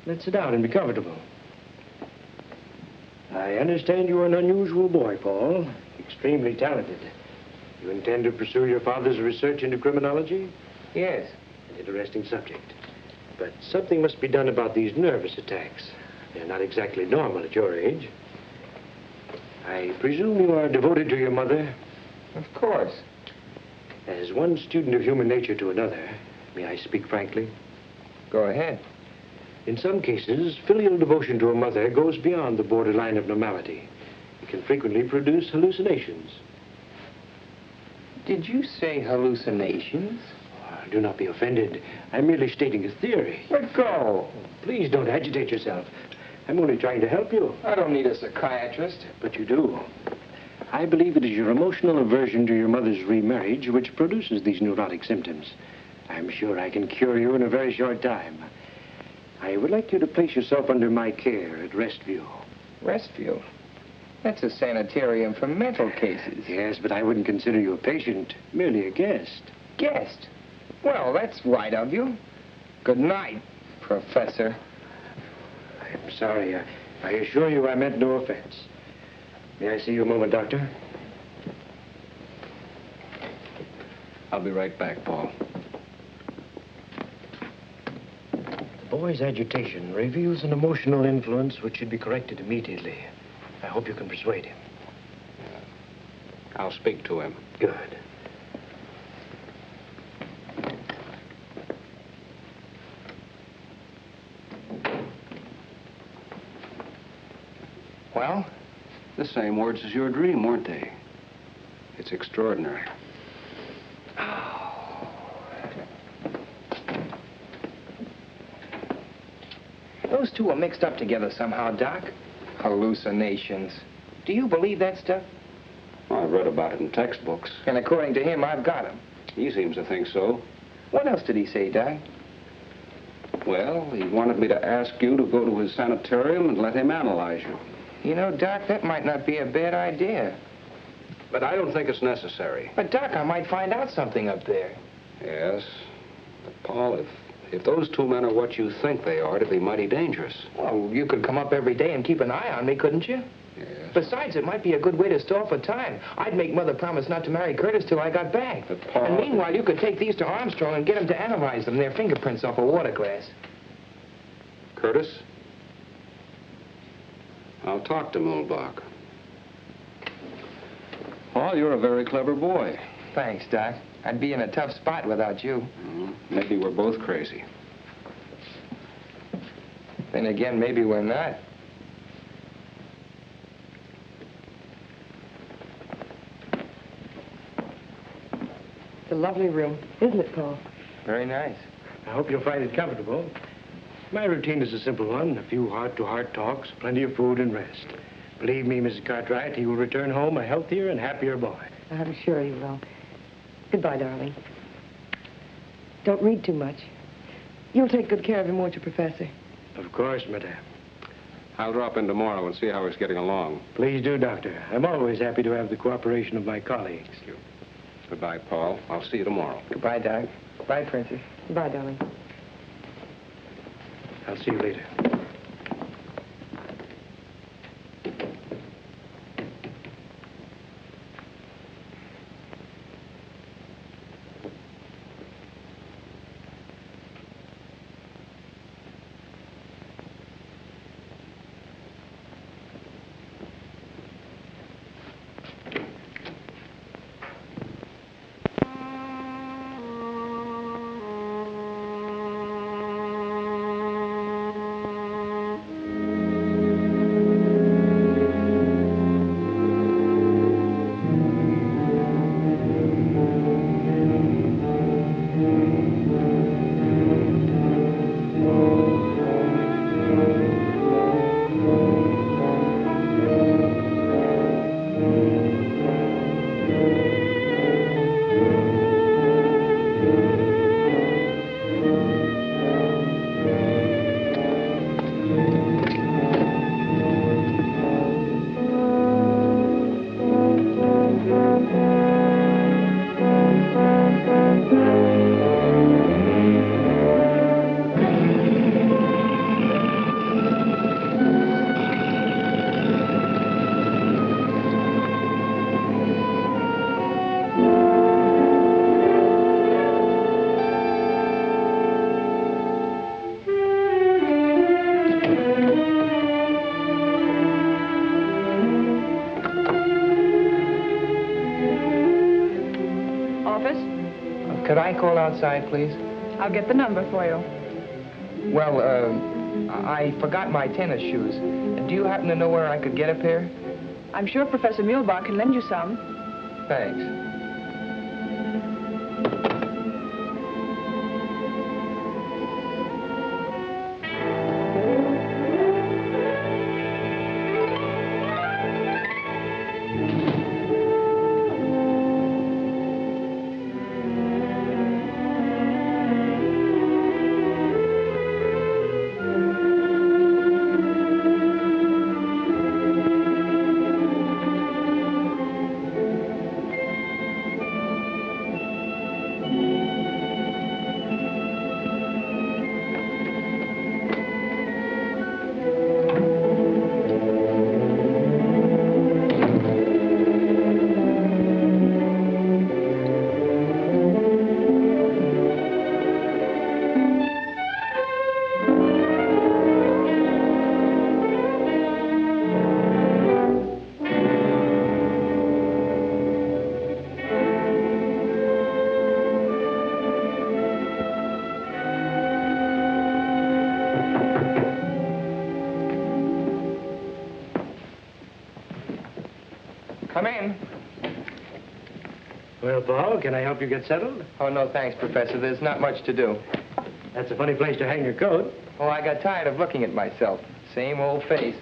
Let's sit down and be comfortable. I understand you are an unusual boy, Paul. Extremely talented. You intend to pursue your father's research into criminology? Yes. An interesting subject. But something must be done about these nervous attacks. They're not exactly normal at your age. I presume you are devoted to your mother? Of course. As one student of human nature to another, may I speak frankly? Go ahead. In some cases, filial devotion to a mother goes beyond the borderline of normality. It can frequently produce hallucinations. Did you say hallucinations? Do not be offended. I'm merely stating a theory. Let go. Please don't agitate yourself. I'm only trying to help you. I don't need a psychiatrist. But you do. I believe it is your emotional aversion to your mother's remarriage which produces these neurotic symptoms. I'm sure I can cure you in a very short time. I would like you to place yourself under my care at Restview. Restview? That's a sanitarium for mental cases. Yes, but I wouldn't consider you a patient, merely a guest. Guest? Well, that's right of you. Good night, Professor. I'm sorry. I assure you I meant no offense. May I see you a moment, Doctor? I'll be right back, Paul. The boy's agitation reveals an emotional influence which should be corrected immediately. I hope you can persuade him. I'll speak to him. Good. Well? The same words as your dream, weren't they? It's extraordinary. Those two are mixed up together somehow, Doc. Hallucinations. Do you believe that stuff? I've read about it in textbooks. And according to him, I've got him. He seems to think so. What else did he say, Doc? Well, he wanted me to ask you to go to his sanitarium and let him analyze you. You know, Doc, that might not be a bad idea. But I don't think it's necessary. But, Doc, I might find out something up there. Yes. But, Paul, if those two men are what you think they are, it'd be mighty dangerous. Well, you could come up every day and keep an eye on me, couldn't you? Yes. Besides, it might be a good way to stall for time. I'd make Mother promise not to marry Curtis till I got back. But, Paul... And meanwhile, you could take these to Armstrong and get him to analyze them, their fingerprints off a water glass. Curtis? I'll talk to Mulbach. Paul, you're a very clever boy. Thanks, Doc. I'd be in a tough spot without you. Maybe we're both crazy. Then again, maybe we're not. It's a lovely room, isn't it, Paul? Very nice. I hope you'll find it comfortable. My routine is a simple one. A few heart-to-heart talks, plenty of food and rest. Believe me, Mrs. Cartwright, he will return home a healthier and happier boy. I'm sure he will. Goodbye, darling. Don't read too much. You'll take good care of him, won't you, Professor? Of course, Madame. I'll drop in tomorrow and see how he's getting along. Please do, Doctor. I'm always happy to have the cooperation of my colleagues. Goodbye, Paul. I'll see you tomorrow. Goodbye, Doc. Bye, Princess. Goodbye, darling. I'll see you later. outside, please? I'll get the number for you. Well, I forgot my tennis shoes. Do you happen to know where I could get a pair? I'm sure Professor Muehlbach can lend you some. Thanks. Come in. Well, Paul, can I help you get settled? Oh, no, thanks, Professor. There's not much to do. That's a funny place to hang your coat. Oh, I got tired of looking at myself. Same old face.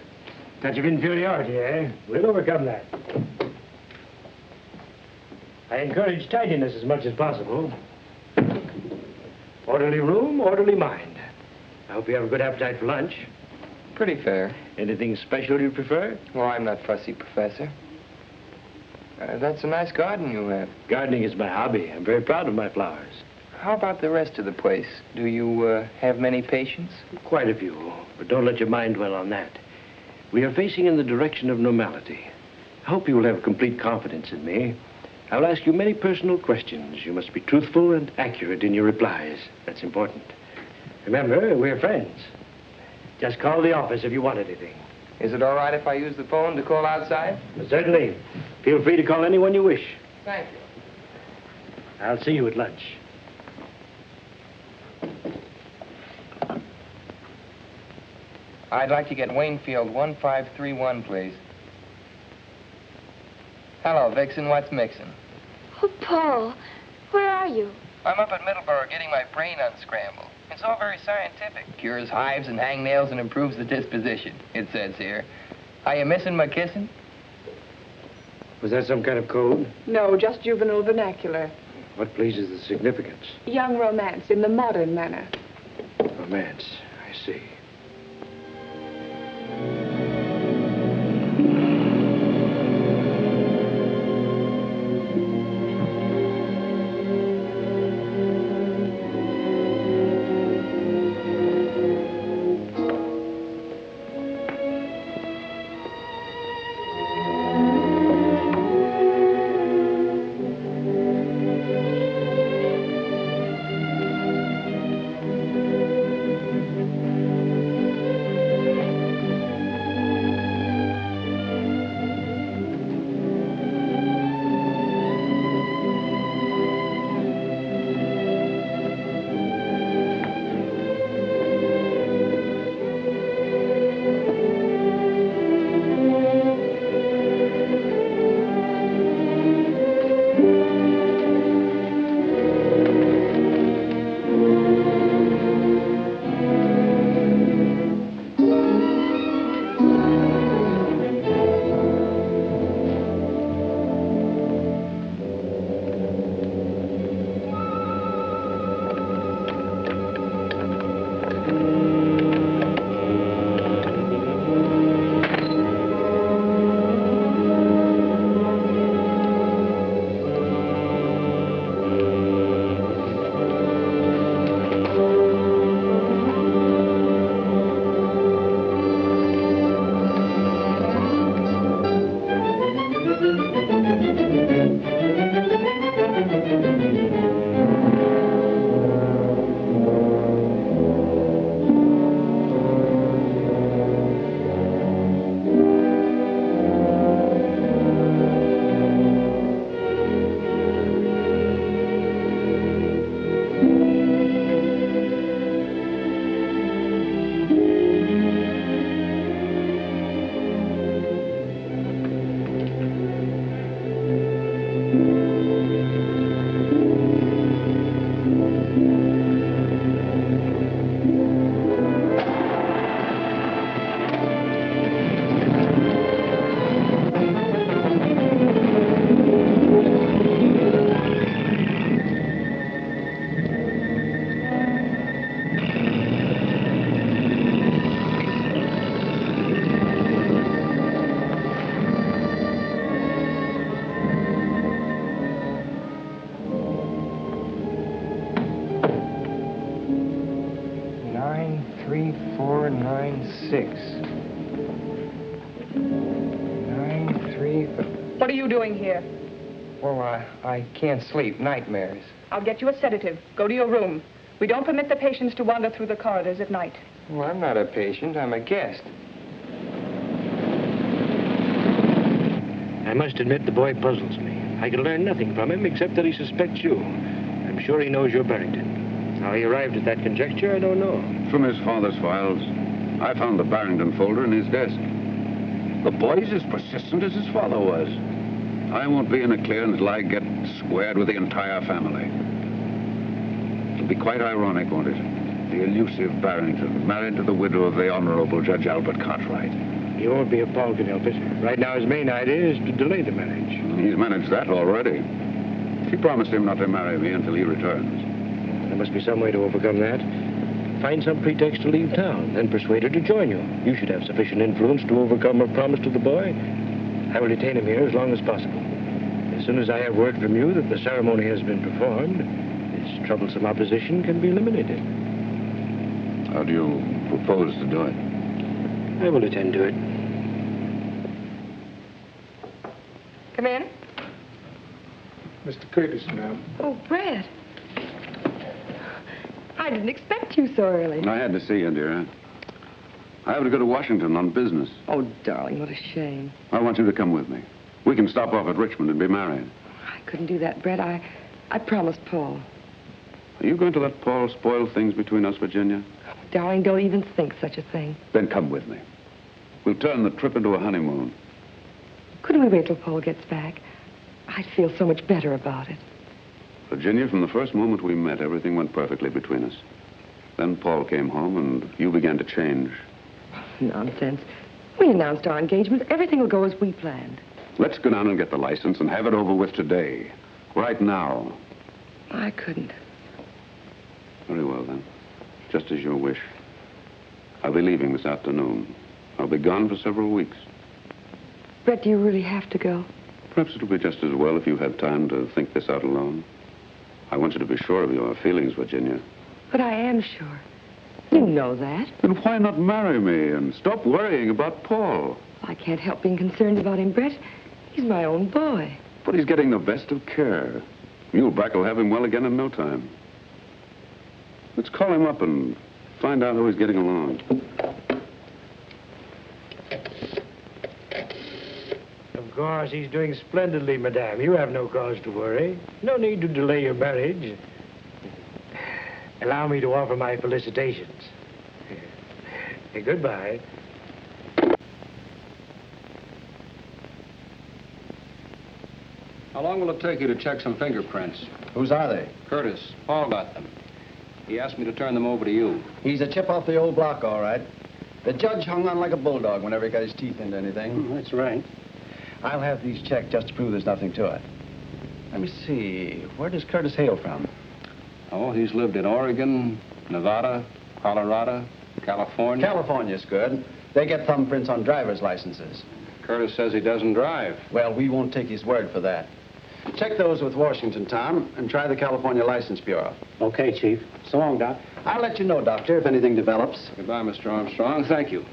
Touch of inferiority, eh? We'll overcome that. I encourage tidiness as much as possible. Orderly room, orderly mind. I hope you have a good appetite for lunch. Pretty fair. Anything special you prefer? Well, I'm not fussy, Professor. That's a nice garden you have. Gardening is my hobby. I'm very proud of my flowers. How about the rest of the place? Do you have many patients? Quite a few, but don't let your mind dwell on that. We are facing in the direction of normality. I hope you will have complete confidence in me. I'll ask you many personal questions. You must be truthful and accurate in your replies. That's important. Remember, we're friends. Just call the office if you want anything. Is it all right if I use the phone to call outside? Certainly. Feel free to call anyone you wish. Thank you. I'll see you at lunch. I'd like to get Waynfield 1531, please. Hello, Vixen. What's mixin'? Oh, Paul, where are you? I'm up at Middleborough getting my brain unscrambled. It's all very scientific. Cures hives and hangnails and improves the disposition, it says here. Are you missing my kissing? Was that some kind of code? No, just juvenile vernacular. What, please, is the significance? Young romance in the modern manner. Romance. I see. 93496. 93. What are you doing here? Well, I can't sleep. Nightmares. I'll get you a sedative. Go to your room. We don't permit the patients to wander through the corridors at night. Well, I'm not a patient. I'm a guest. I must admit the boy puzzles me. I can learn nothing from him except that he suspects you. I'm sure he knows you're Barrington. How he arrived at that conjecture, I don't know. From his father's files. I found the Barrington folder in his desk. The boy's as persistent as his father was. I won't be in a clear until I get squared with the entire family. It'll be quite ironic, won't it? The elusive Barrington, married to the widow of the Honorable Judge Albert Cartwright. He won't be if Paul can help it. Right now, his main idea is to delay the marriage. He's managed that already. She promised him not to marry me until he returns. There must be some way to overcome that. Find some pretext to leave town, then persuade her to join you. You should have sufficient influence to overcome her promise to the boy. I will detain him here as long as possible. As soon as I have word from you that the ceremony has been performed, this troublesome opposition can be eliminated. How do you propose to do it? I will attend to it. Come in. Mr. Curtis, ma'am. Oh, Brett. I didn't expect you so early. I had to see you, dear. I have to go to Washington on business. Oh, darling, what a shame. I want you to come with me. We can stop off at Richmond and be married. I couldn't do that, Brett. I promised Paul. Are you going to let Paul spoil things between us, Virginia? Darling, don't even think such a thing. Then come with me. We'll turn the trip into a honeymoon. Couldn't we wait till Paul gets back? I'd feel so much better about it. Virginia, from the first moment we met, everything went perfectly between us. Then Paul came home, and you began to change. Nonsense. We announced our engagement. Everything will go as we planned. Let's go down and get the license and have it over with today. Right now. I couldn't. Very well, then. Just as you wish. I'll be leaving this afternoon. I'll be gone for several weeks. Brett, do you really have to go? Perhaps it'll be just as well if you had time to think this out alone. I want you to be sure of your feelings, Virginia. But I am sure. You know that. Then why not marry me and stop worrying about Paul? I can't help being concerned about him, Brett. He's my own boy. But he's getting the best of care. Muleback will have him well again in no time. Let's call him up and find out how he's getting along. Of course, he's doing splendidly, madame. You have no cause to worry. No need to delay your marriage. Allow me to offer my felicitations. Goodbye. How long will it take you to check some fingerprints? Whose are they? Curtis. Paul got them. He asked me to turn them over to you. He's a chip off the old block, all right. The judge hung on like a bulldog whenever he got his teeth into anything. That's right. I'll have these checked just to prove there's nothing to it. Let me see. Where does Curtis hail from? Oh, he's lived in Oregon, Nevada, Colorado, California. California's good. They get thumbprints on driver's licenses. Curtis says he doesn't drive. Well, we won't take his word for that. Check those with Washington, Tom, and try the California License Bureau. Okay, Chief. So long, Doc. I'll let you know, Doctor, if anything develops. Goodbye, Mr. Armstrong. Thank you.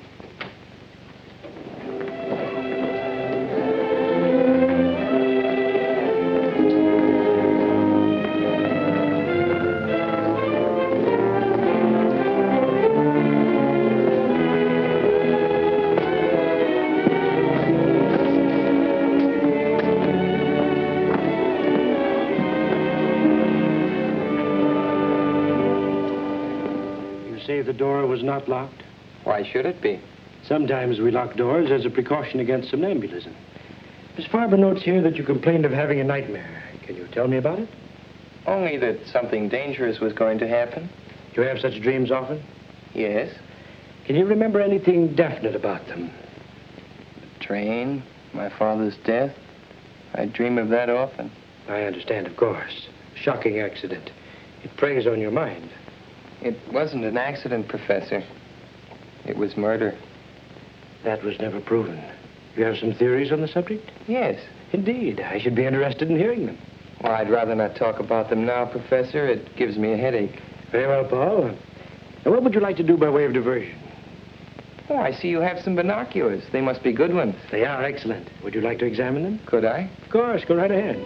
The door was not locked? Why should it be? Sometimes we lock doors as a precaution against somnambulism. Miss Farber notes here that you complained of having a nightmare. Can you tell me about it? Only that something dangerous was going to happen. You have such dreams often? Yes. Can you remember anything definite about them? The train, my father's death. I dream of that often. I understand, of course. Shocking accident. It preys on your mind. It wasn't an accident, Professor. It was murder. That was never proven. You have some theories on the subject? Yes. Indeed. I should be interested in hearing them. Well, I'd rather not talk about them now, Professor. It gives me a headache. Very well, Paul. Now, what would you like to do by way of diversion? Oh, I see you have some binoculars. They must be good ones. They are excellent. Would you like to examine them? Could I? Of course. Go right ahead.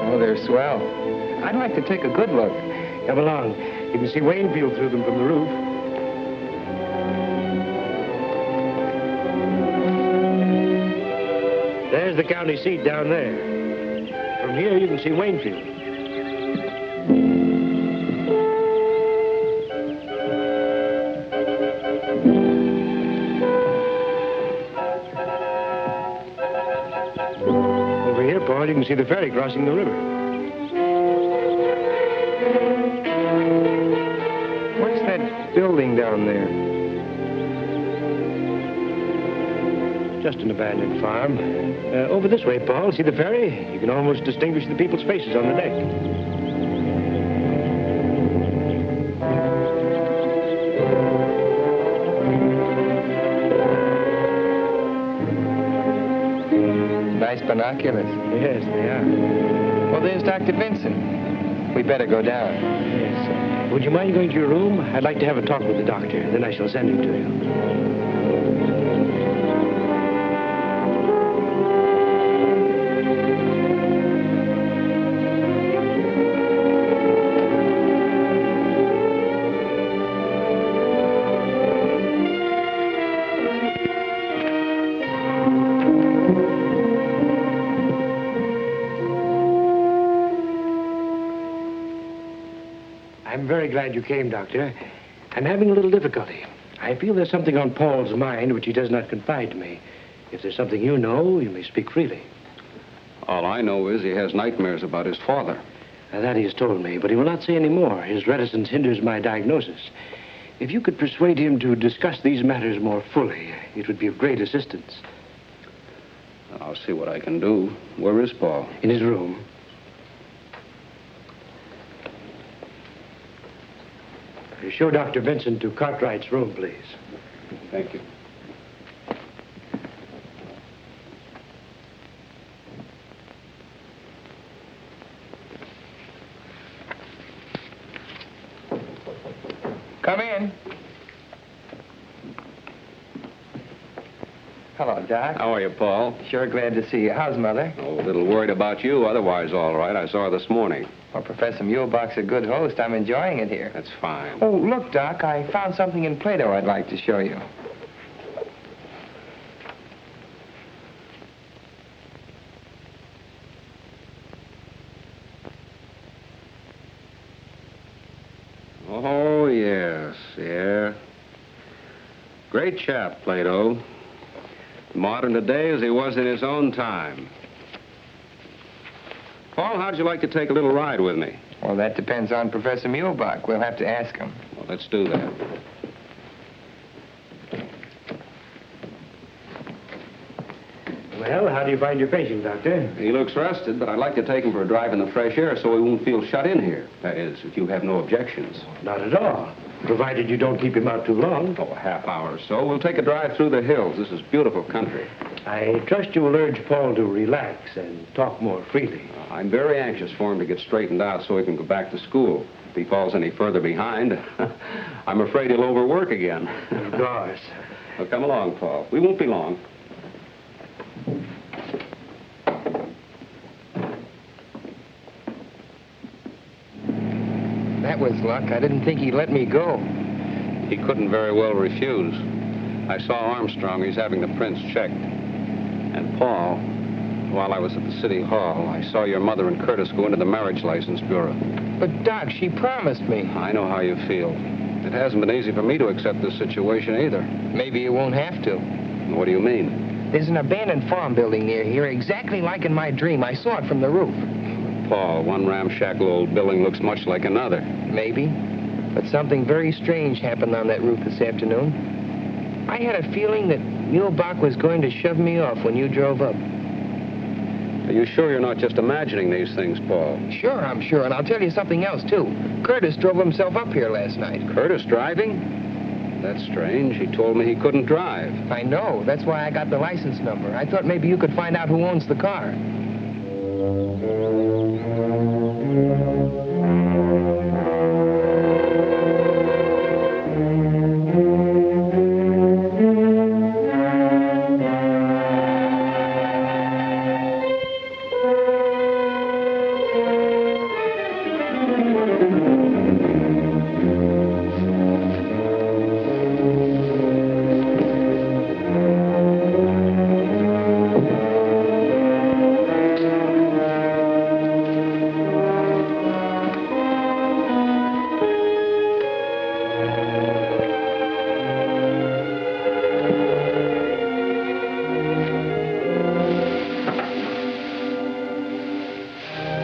Oh, they're swell. I'd like to take a good look. Come along. You can see Waynfield through them from the roof. There's the county seat down there. From here, you can see Waynfield. Over here, Paul, you can see the ferry crossing the river. What's that building down there? Just an abandoned farm. Over this way, Paul. See the ferry? You can almost distinguish the people's faces on the deck. Nice binoculars. Yes, they are. Well, there's Dr. Vincent. We better go down. Yes. Would you mind going to your room? I'd like to have a talk with the doctor. Then I shall send him to you. I'm very glad you came, Doctor. I'm having a little difficulty. I feel there's something on Paul's mind which he does not confide to me. If there's something you know, you may speak freely. All I know is he has nightmares about his father. That he has told me, but he will not say any more. His reticence hinders my diagnosis. If you could persuade him to discuss these matters more fully, it would be of great assistance. I'll see what I can do. Where is Paul? In his room. Show Dr. Vincent to Cartwright's room, please. Thank you. Come in. Hello, Doc. How are you, Paul? Sure glad to see you. How's Mother? Oh, a little worried about you. Otherwise, all right. I saw her this morning. Well, Professor Muehlbach's a good host. I'm enjoying it here. That's fine. Oh, look, Doc, I found something in Plato I'd like to show you. Oh, yes, yeah. Great chap, Plato. Modern today as he was in his own time. Paul, how'd you like to take a little ride with me? Well, that depends on Professor Muehlbach. We'll have to ask him. Well, let's do that. Well, how do you find your patient, Doctor? He looks rested, but I'd like to take him for a drive in the fresh air so he won't feel shut in here. That is, if you have no objections. Not at all. Provided you don't keep him out too long. Oh, a half hour or so. We'll take a drive through the hills. This is beautiful country. I trust you will urge Paul to relax and talk more freely. I'm very anxious for him to get straightened out so he can go back to school. If he falls any further behind, I'm afraid he'll overwork again. Of course. Well, come along, Paul. We won't be long. That was luck. I didn't think he'd let me go. He couldn't very well refuse. I saw Armstrong. He's having the prints checked. And Paul, while I was at the city hall, I saw your mother and Curtis go into the marriage license bureau. But, Doc, she promised me. I know how you feel. It hasn't been easy for me to accept this situation either. Maybe you won't have to. What do you mean? There's an abandoned farm building near here, exactly like in my dream. I saw it from the roof. Paul, one ramshackle old building looks much like another. Maybe. But something very strange happened on that roof this afternoon. I had a feeling that Muehlbach was going to shove me off when you drove up. Are you sure you're not just imagining these things, Paul? Sure, I'm sure. And I'll tell you something else, too. Curtis drove himself up here last night. Curtis driving? That's strange. He told me he couldn't drive. I know. That's why I got the license number. I thought maybe you could find out who owns the car.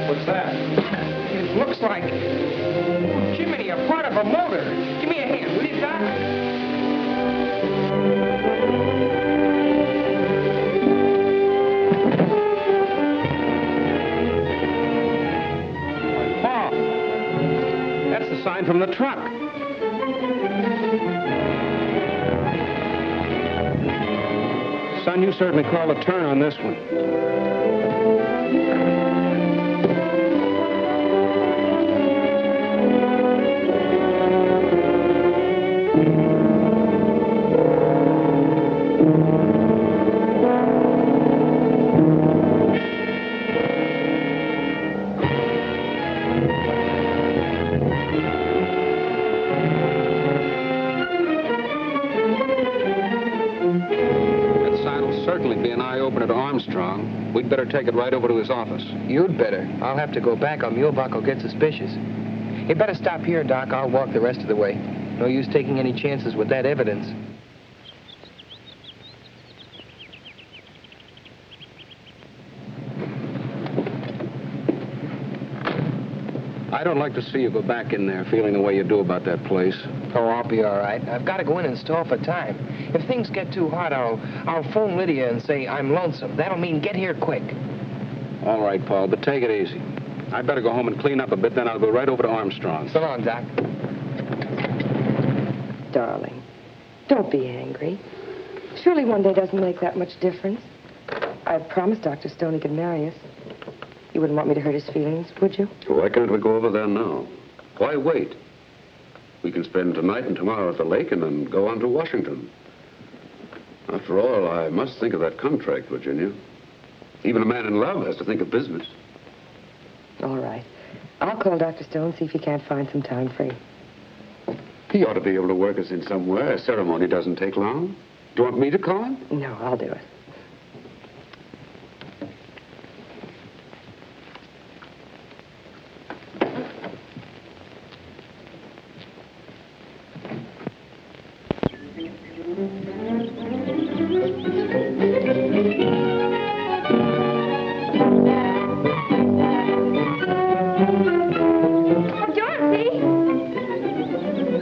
What's that? It looks like... Oh, Jiminy, a part of a motor. Give me a hand, will you, Doc? Paul, that's the sign from the truck. Son, you certainly called a turn on this one. Certainly be an eye-opener to Armstrong. We'd better take it right over to his office. You'd better. I'll have to go back or Muehlbach will get suspicious. You better stop here, Doc. I'll walk the rest of the way. No use taking any chances with that evidence. I don't like to see you go back in there feeling the way you do about that place. Oh, I'll be all right. I've got to go in and stall for time. If things get too hot, I'll phone Lydia and say I'm lonesome. That'll mean get here quick. All right, Paul, but take it easy. I'd better go home and clean up a bit, then I'll go right over to Armstrong. So long, Doc. Darling, don't be angry. Surely one day doesn't make that much difference. I've promised Dr. Stone he could marry us. You wouldn't want me to hurt his feelings, would you? Why can't we go over there now? Why wait? We can spend tonight and tomorrow at the lake and then go on to Washington. After all, I must think of that contract, Virginia. Even a man in love has to think of business. All right. I'll call Dr. Stone, see if he can't find some time free. He ought to be able to work us in somewhere. A ceremony doesn't take long. Do you want me to call him? No, I'll do it.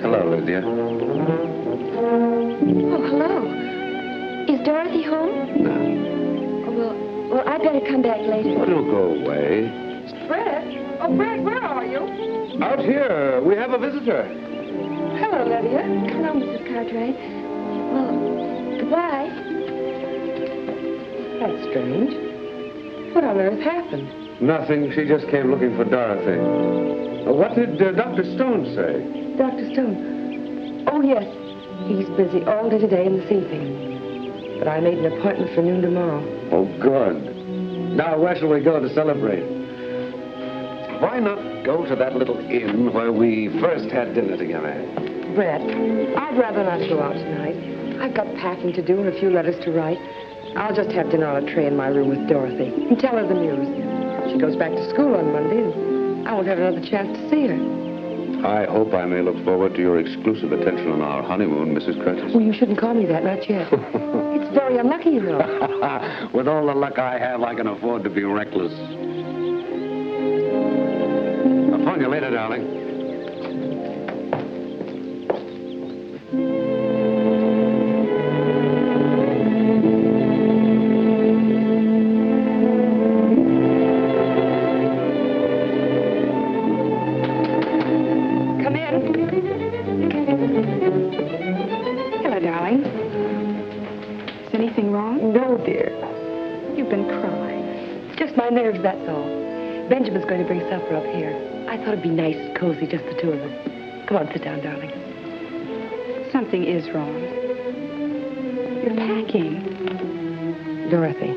Hello, Lydia. Hello, Mrs. Cartwright. Well, goodbye. That's strange. What on earth happened? Nothing. She just came looking for Dorothy. What did Dr. Stone say? Dr. Stone? Oh, yes. He's busy all day today and this evening. But I made an appointment for noon tomorrow. Oh, good. Now, where shall we go to celebrate? Why not go to that little inn where we first had dinner together? Brett, I'd rather not go out tonight. I've got packing to do and a few letters to write. I'll just have dinner on a tray in my room with Dorothy and tell her the news. She goes back to school on Monday, and I won't have another chance to see her. I hope I may look forward to your exclusive attention on our honeymoon, Mrs. Curtis. Well, you shouldn't call me that, not yet. It's very unlucky, you know. With all the luck I have, I can afford to be reckless. I'll phone you later, darling. Come in. darling. Is anything wrong? No, dear. You've been crying. It's just my nerves, that's all. Benjamin's going to bring supper up here. I thought it'd be nice and cozy, just the two of us. Come on, sit down, darling. Something is wrong. You're packing. Dorothy,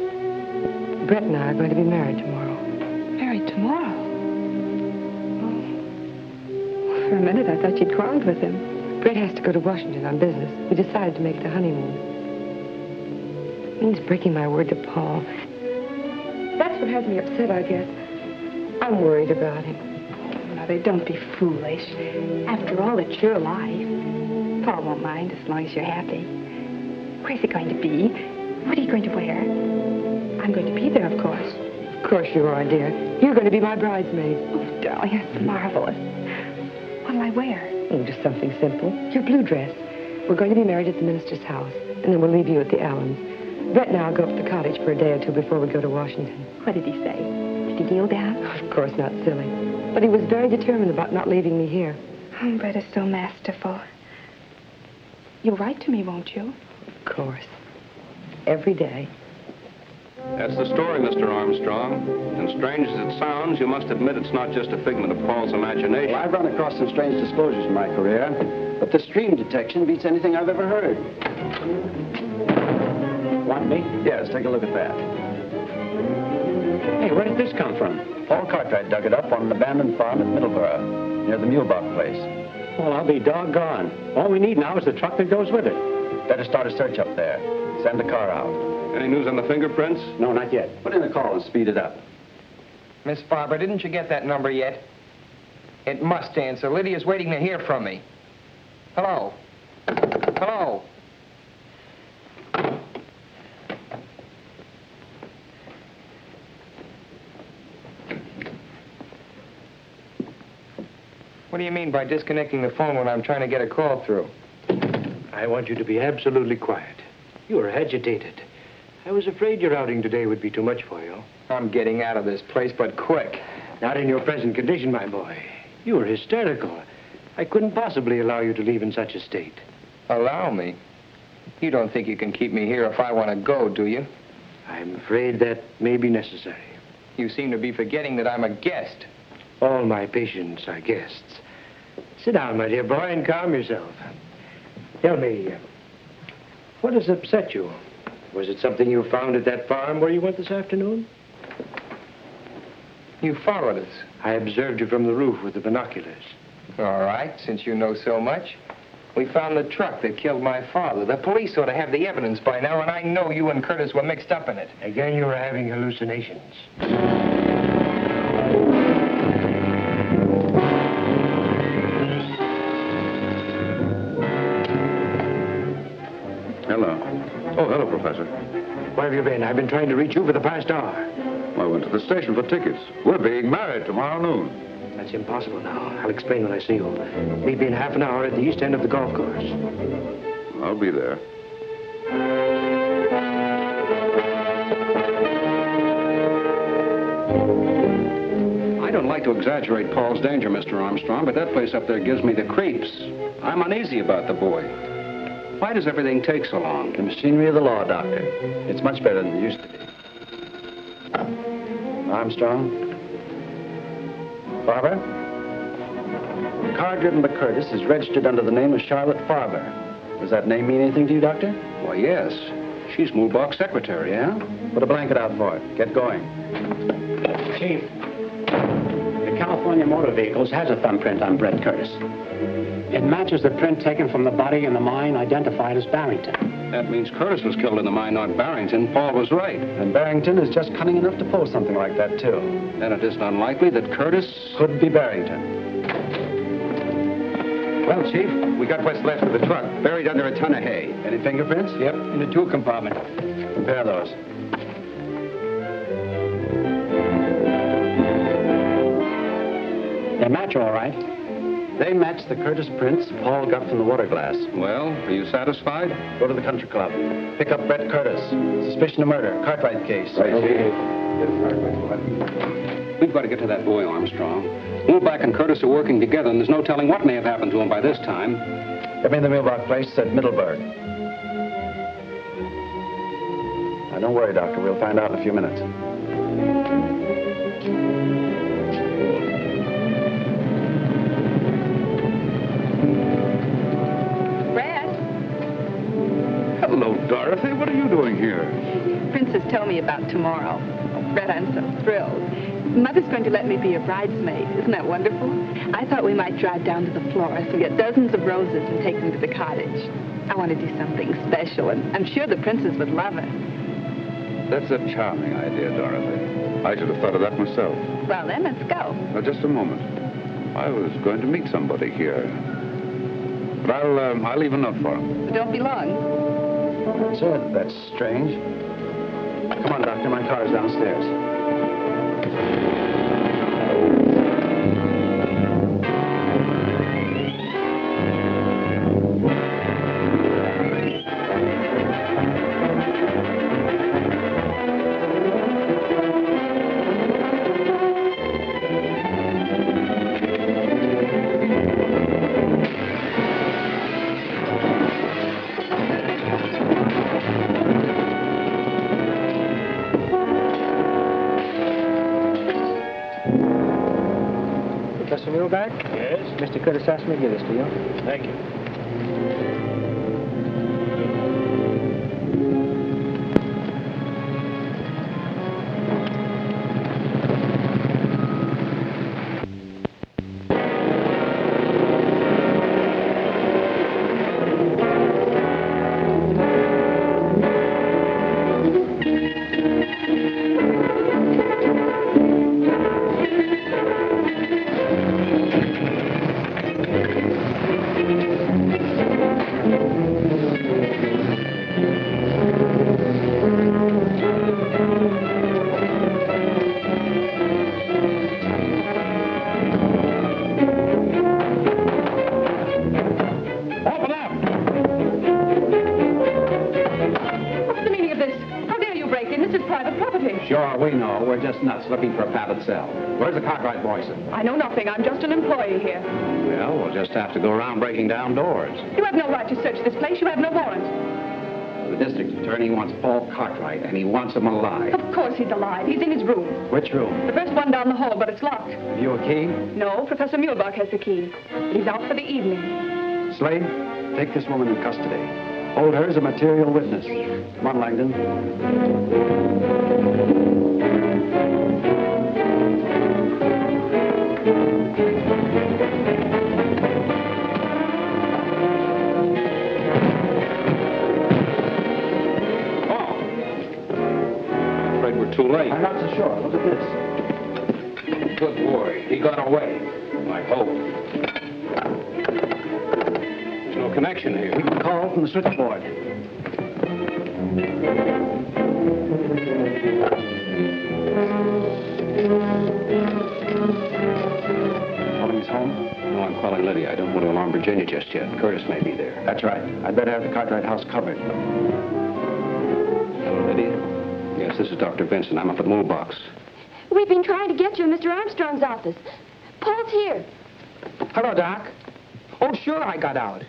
Brett and I are going to be married tomorrow. Married tomorrow? Oh. For a minute, I thought you'd quarreled with him. Brett has to go to Washington on business. We decided to make it a honeymoon. It means breaking my word to Paul. That's what has me upset, I guess. I'm worried about him. Mother, don't be foolish. After all, it's your life. Paul won't mind as long as you're happy. Where's he going to be? What are you going to wear? I'm going to be there, of course. Of course you are, dear. You're going to be my bridesmaid. Oh, darling, that's marvelous. What'll I wear? Oh, just something simple. Your blue dress. We're going to be married at the minister's house, and then we'll leave you at the Allens. Brett and I'll go up to the cottage for a day or two before we go to Washington. What did he say? Did he kneel down? Of course not, silly. But he was very determined about not leaving me here. Oh, Brett is so masterful. You'll write to me, won't you? Of course. Every day. That's the story, Mr. Armstrong. And strange as it sounds, you must admit it's not just a figment of Paul's imagination. Well, I've run across some strange disclosures in my career, but this dream detection beats anything I've ever heard. Want me? Yes, take a look at that. Hey, where did this come from? Paul Cartwright dug it up on an abandoned farm at Middleborough, near the Mulebach place. Well, I'll be doggone. All we need now is the truck that goes with it. Better start a search up there. Send a car out. Any news on the fingerprints? No, not yet. Put in a call and speed it up. Miss Farber, didn't you get that number yet? It must answer. Lydia's waiting to hear from me. Hello? Hello? What do you mean by disconnecting the phone when I'm trying to get a call through? I want you to be absolutely quiet. You are agitated. I was afraid your outing today would be too much for you. I'm getting out of this place, but quick. Not in your present condition, my boy. You are hysterical. I couldn't possibly allow you to leave in such a state. Allow me? You don't think you can keep me here if I want to go, do you? I'm afraid that may be necessary. You seem to be forgetting that I'm a guest. All my patients are guests. Sit down, my dear boy, and calm yourself. Tell me, what has upset you? Was it something you found at that farm where you went this afternoon? You followed us. I observed you from the roof with the binoculars. All right, since you know so much. We found the truck that killed my father. The police ought to have the evidence by now, and I know you and Curtis were mixed up in it. Again, you were having hallucinations. Hello. Oh, hello, Professor. Where have you been? I've been trying to reach you for the past hour. I went to the station for tickets. We're being married tomorrow noon. That's impossible now. I'll explain when I see you. Meet me in half an hour at the east end of the golf course. I'll be there. I don't like to exaggerate Paul's danger, Mr. Armstrong, but that place up there gives me the creeps. I'm uneasy about the boy. Why does everything take so long? The machinery of the law, Doctor. It's much better than it used to be. Armstrong? Farber? The car driven by Curtis is registered under the name of Charlotte Farber. Does that name mean anything to you, Doctor? Why, yes. She's Mulebach's secretary, yeah? Put a blanket out for it. Get going. Chief, the California Motor Vehicles has a thumbprint on Brett Curtis. It matches the print taken from the body in the mine identified as Barrington. That means Curtis was killed in the mine, not Barrington. Paul was right. And Barrington is just cunning enough to pull something like that, too. Then it isn't unlikely that Curtis... could be Barrington. Well, Chief, we got what's left of the truck, buried under a ton of hay. Any fingerprints? Yep, in the tool compartment. Compare those. They match all right. They match the Curtis prints Paul got from the water glass. Well, are you satisfied? Go to the country club. Pick up Brett Curtis. Suspicion of murder. Cartwright case. Right, We've got to get to that boy, Armstrong. Mulebach and Curtis are working together, and there's no telling what may have happened to him by this time. Get me the Mulebach place at Middleburg. Now, don't worry, Doctor. We'll find out in a few minutes. Brad, Hello, Dorothy. What are you doing here? Princess told me about tomorrow. Oh, Brad, I'm so thrilled. Mother's going to let me be a bridesmaid. Isn't that wonderful? I thought we might drive down to the florist and get dozens of roses and take them to the cottage. I want to do something special, and I'm sure the princess would love it. That's a charming idea, Dorothy. I should have thought of that myself. Well, then, let's go. Now, just a moment. I was going to meet somebody here. But I'll leave a note for him. But don't be long. That's it. That's strange. Come on, Doctor. My car's downstairs. Professor Muehlberg? Yes? Mr. Curtis asked me to give this to you. Thank you. Sure, we know. We're just nuts looking for a padded cell. Where's the Cartwright boys? I know nothing. I'm just an employee here. Well, we'll just have to go around breaking down doors. You have no right to search this place. You have no warrant. The district attorney wants Paul Cartwright, and he wants him alive. Of course he's alive. He's in his room. Which room? The first one down the hall, but it's locked. Have you a key? No, Professor Muehlberg has the key. But he's out for the evening. Slade, take this woman in custody. Hold her as a material witness. Come on, Langdon. Too late. I'm not so sure. Look at this. Good boy. He got away. I hope. There's no connection here. We can call from the switchboard. Calling his home? No, I'm calling Lydia. I don't want to alarm Virginia just yet. Curtis may be there. That's right. I'd better have the Cartwright house covered. Hello, Lydia. Yes, this is Dr. Vincent. I'm up at the move box. We've been trying to get you in Mr. Armstrong's office. Paul's here. Hello, Doc. Oh, sure, I got out.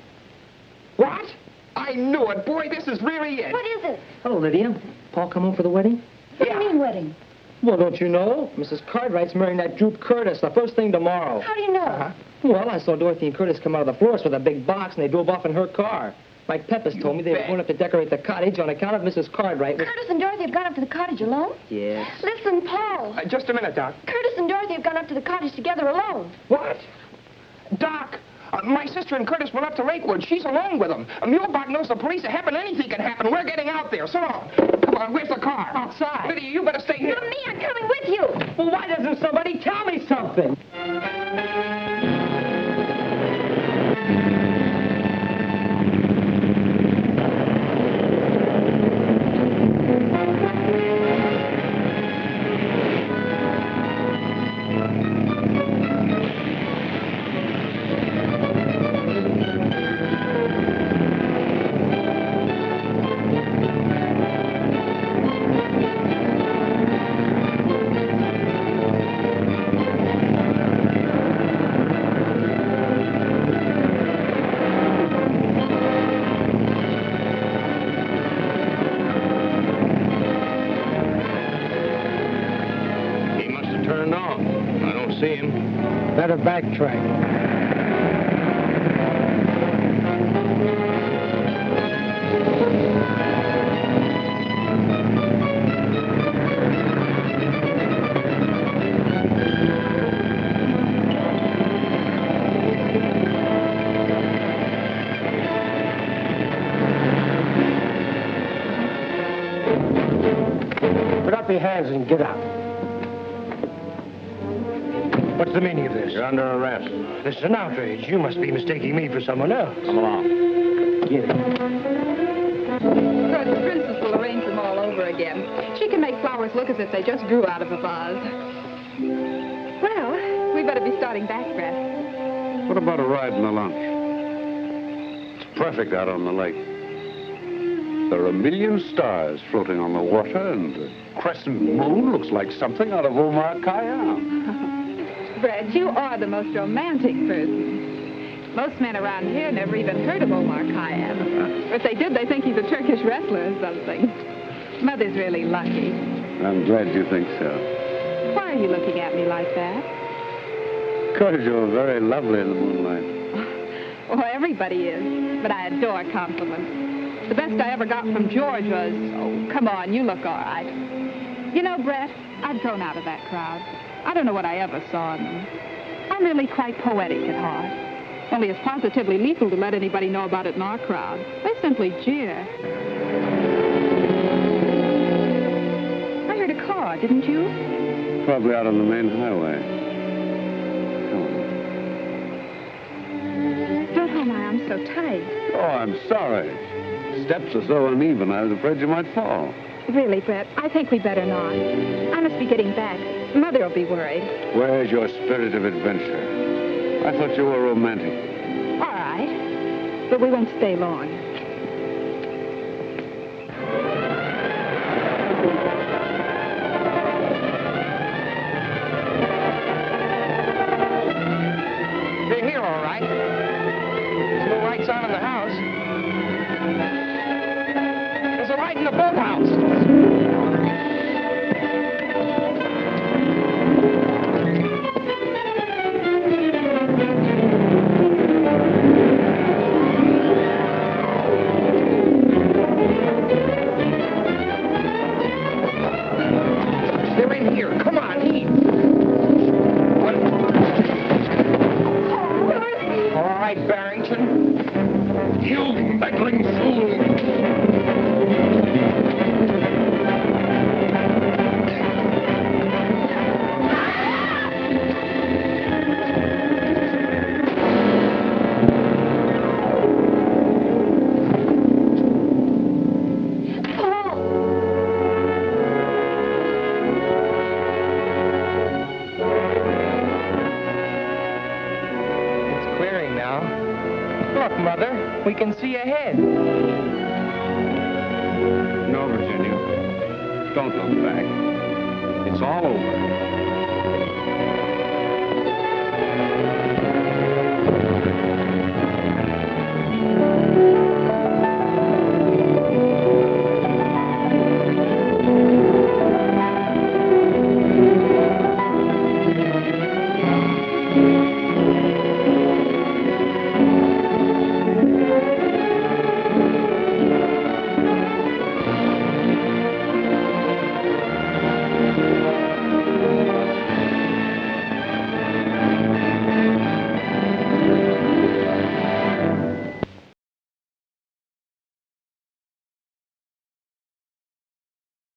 What? I knew it. Boy, this is really it. What is it? Hello, Lydia. Paul come home for the wedding? What do you mean, wedding? Well, don't you know? Mrs. Cartwright's marrying that Droop Curtis the first thing tomorrow. How do you know? Well, I saw Dorothy and Curtis come out of the florist with a big box, and they drove off in her car. Mike Pepys told me they were going up to decorate the cottage on account of Mrs. Cartwright. Curtis and Dorothy have gone up to the cottage alone? Yes. Listen, Paul. Just a minute, Doc. Curtis and Dorothy have gone up to the cottage together alone. What? Doc, my sister and Curtis went up to Lakewood. She's alone with them. Muehlbach knows the police are happen. Anything can happen. We're getting out there. So long. Come on, where's the car? Outside. Lydia, you better stay here. Not me. I'm coming with you. Well, why doesn't somebody tell me something? Better backtrack. Put up your hands and get out. What's the meaning of this? You're under arrest. This is an outrage. You must be mistaking me for someone else. Come along. Get it. Of course, the princess will arrange them all over again. She can make flowers look as if they just grew out of a vase. Well, we better be starting back, Brett. What about a ride in the launch? It's perfect out on the lake. There are a million stars floating on the water, and the crescent moon looks like something out of Omar Khayyam. Brett, you are the most romantic person. Most men around here never even heard of Omar Khayyam. If they did, they think he's a Turkish wrestler or something. Mother's really lucky. I'm glad you think so. Why are you looking at me like that? Because you're very lovely in the moonlight. Oh, everybody is, but I adore compliments. The best I ever got from George was, oh, come on, you look all right. You know, Brett, I've grown out of that crowd. I don't know what I ever saw in them. I'm really quite poetic at heart. Only it's positively lethal to let anybody know about it in our crowd. They simply jeer. I heard a car, didn't you? Probably out on the main highway. Don't hold my arm so tight. Oh, I'm sorry. Steps are so uneven, I was afraid you might fall. Really, Brett, I think we better not. I must be getting back. Mother will be worried. Where's your spirit of adventure? I thought you were romantic. All right, but we won't stay long. They're here, all right. There's no lights on in the house. There's a light in the boathouse. They're in here. Come on, eat. All right, Barrington. You meddling fool. Mother, we can see ahead. No, Virginia. Don't look back. It's all over.